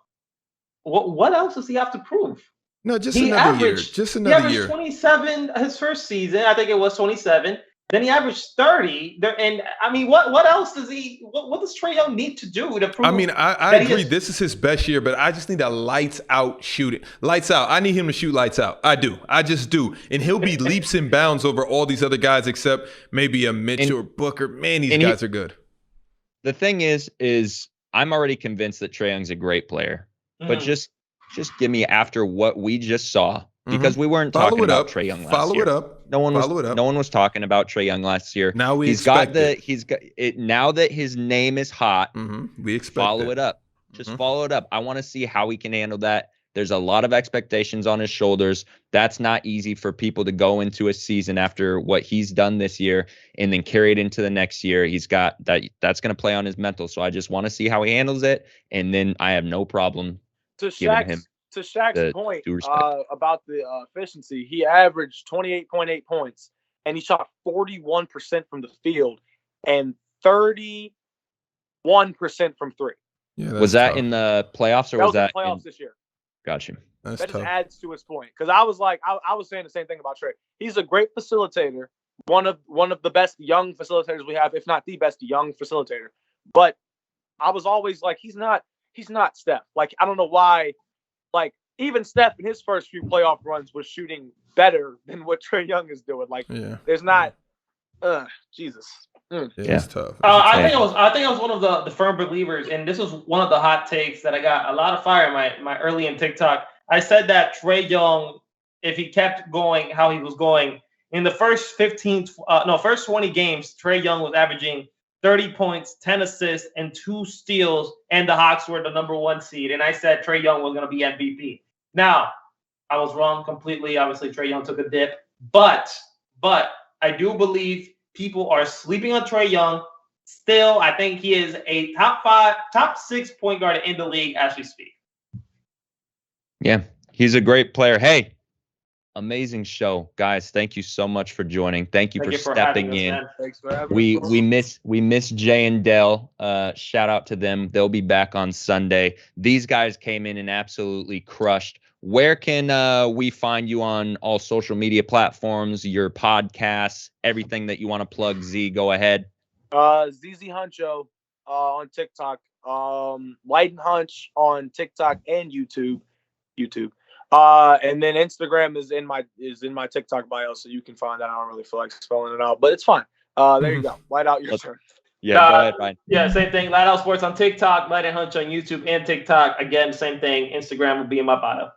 What else does he have to prove? No, just another year. Just another year. He averaged 27 his first season. I think it was 27. Then he averaged 30. And I mean, what else does what does Trae Young need to do to prove? I mean, I agree. This is his best year, but I just need a lights out shooting. Lights out. I need him to shoot lights out. I do. I just do. And he'll be leaps and bounds over all these other guys except maybe a Mitchell or Booker. Man, these guys are good. The thing is I'm already convinced that Trae Young's a great player. But just give me after what we just saw. Because we weren't talking about Trae Young last year. Follow it up. No one was talking about Trae Young last year. Now he's got it. Now that his name is hot, we expect follow it up. Just follow it up. I want to see how he can handle that. There's a lot of expectations on his shoulders. That's not easy for people to go into a season after what he's done this year and then carry it into the next year. He's got that. That's going to play on his mental. So I just want to see how he handles it, and then I have no problem giving him. To Shaq's point about the efficiency, he averaged 28.8 points, and he shot 41% from the field and 31% from three. Yeah, was that tough in the playoffs, or was that in the playoffs this year? Got you. That just adds to his point, because I was saying the same thing about Trae. He's a great facilitator, one of the best young facilitators we have, if not the best young facilitator. But I was always like, he's not Steph. Like, I don't know why. Like, even Steph in his first few playoff runs was shooting better than what Trae Young is doing. Like, there's not. Jesus. It's tough. I think I was one of the firm believers, and this was one of the hot takes that I got a lot of fire in my early in TikTok. I said that Trae Young, if he kept going how he was going in the first 20 games, Trae Young was averaging 30 points, 10 assists, and 2 steals, and the Hawks were the number 1 seed. And I said Trae Young was going to be MVP. Now, I was wrong completely. Obviously, Trae Young took a dip. But I do believe people are sleeping on Trae Young. Still, I think he is a top 6 point guard in the league as we speak. Yeah, he's a great player. Hey, amazing show, guys. Thank you so much for joining. Thank you for stepping in. Thanks for having us. We miss Jay and Dell. Shout out to them. They'll be back on Sunday. These guys came in and absolutely crushed. Where can we find you on all social media platforms, your podcasts, everything that you want to plug? Z, go ahead. Zeezyhuncho on TikTok. LightOutSports on TikTok and YouTube. And then Instagram is in my TikTok bio, so you can find that. I don't really feel like spelling it out, but it's fine. There you go. Light out your turn. Yeah, go ahead, Ryan. Yeah, same thing. LightOutSports on TikTok, LightOutHuncho on YouTube and TikTok. Again, same thing. Instagram will be in my bio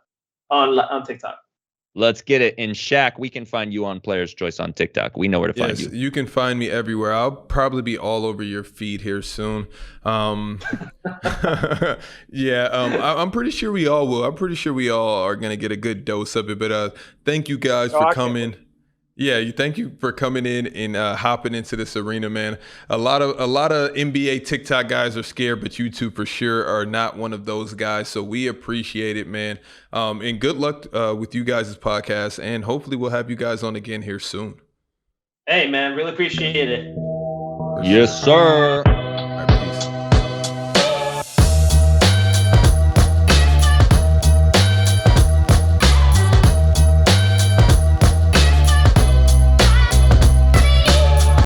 on TikTok. Let's get it. And Shaq, we can find you on Player's Choice on TikTok. We know where to find you. You can find me everywhere. I'll probably be all over your feed here soon. I'm pretty sure we all will. I'm pretty sure we all are going to get a good dose of it. But thank you guys for coming. Yeah, thank you for coming in and hopping into this arena, man. A lot of NBA TikTok guys are scared, but you two for sure are not one of those guys. So we appreciate it, man. And good luck with you guys' podcast, and hopefully we'll have you guys on again here soon. Hey, man, really appreciate it. Yes, sir.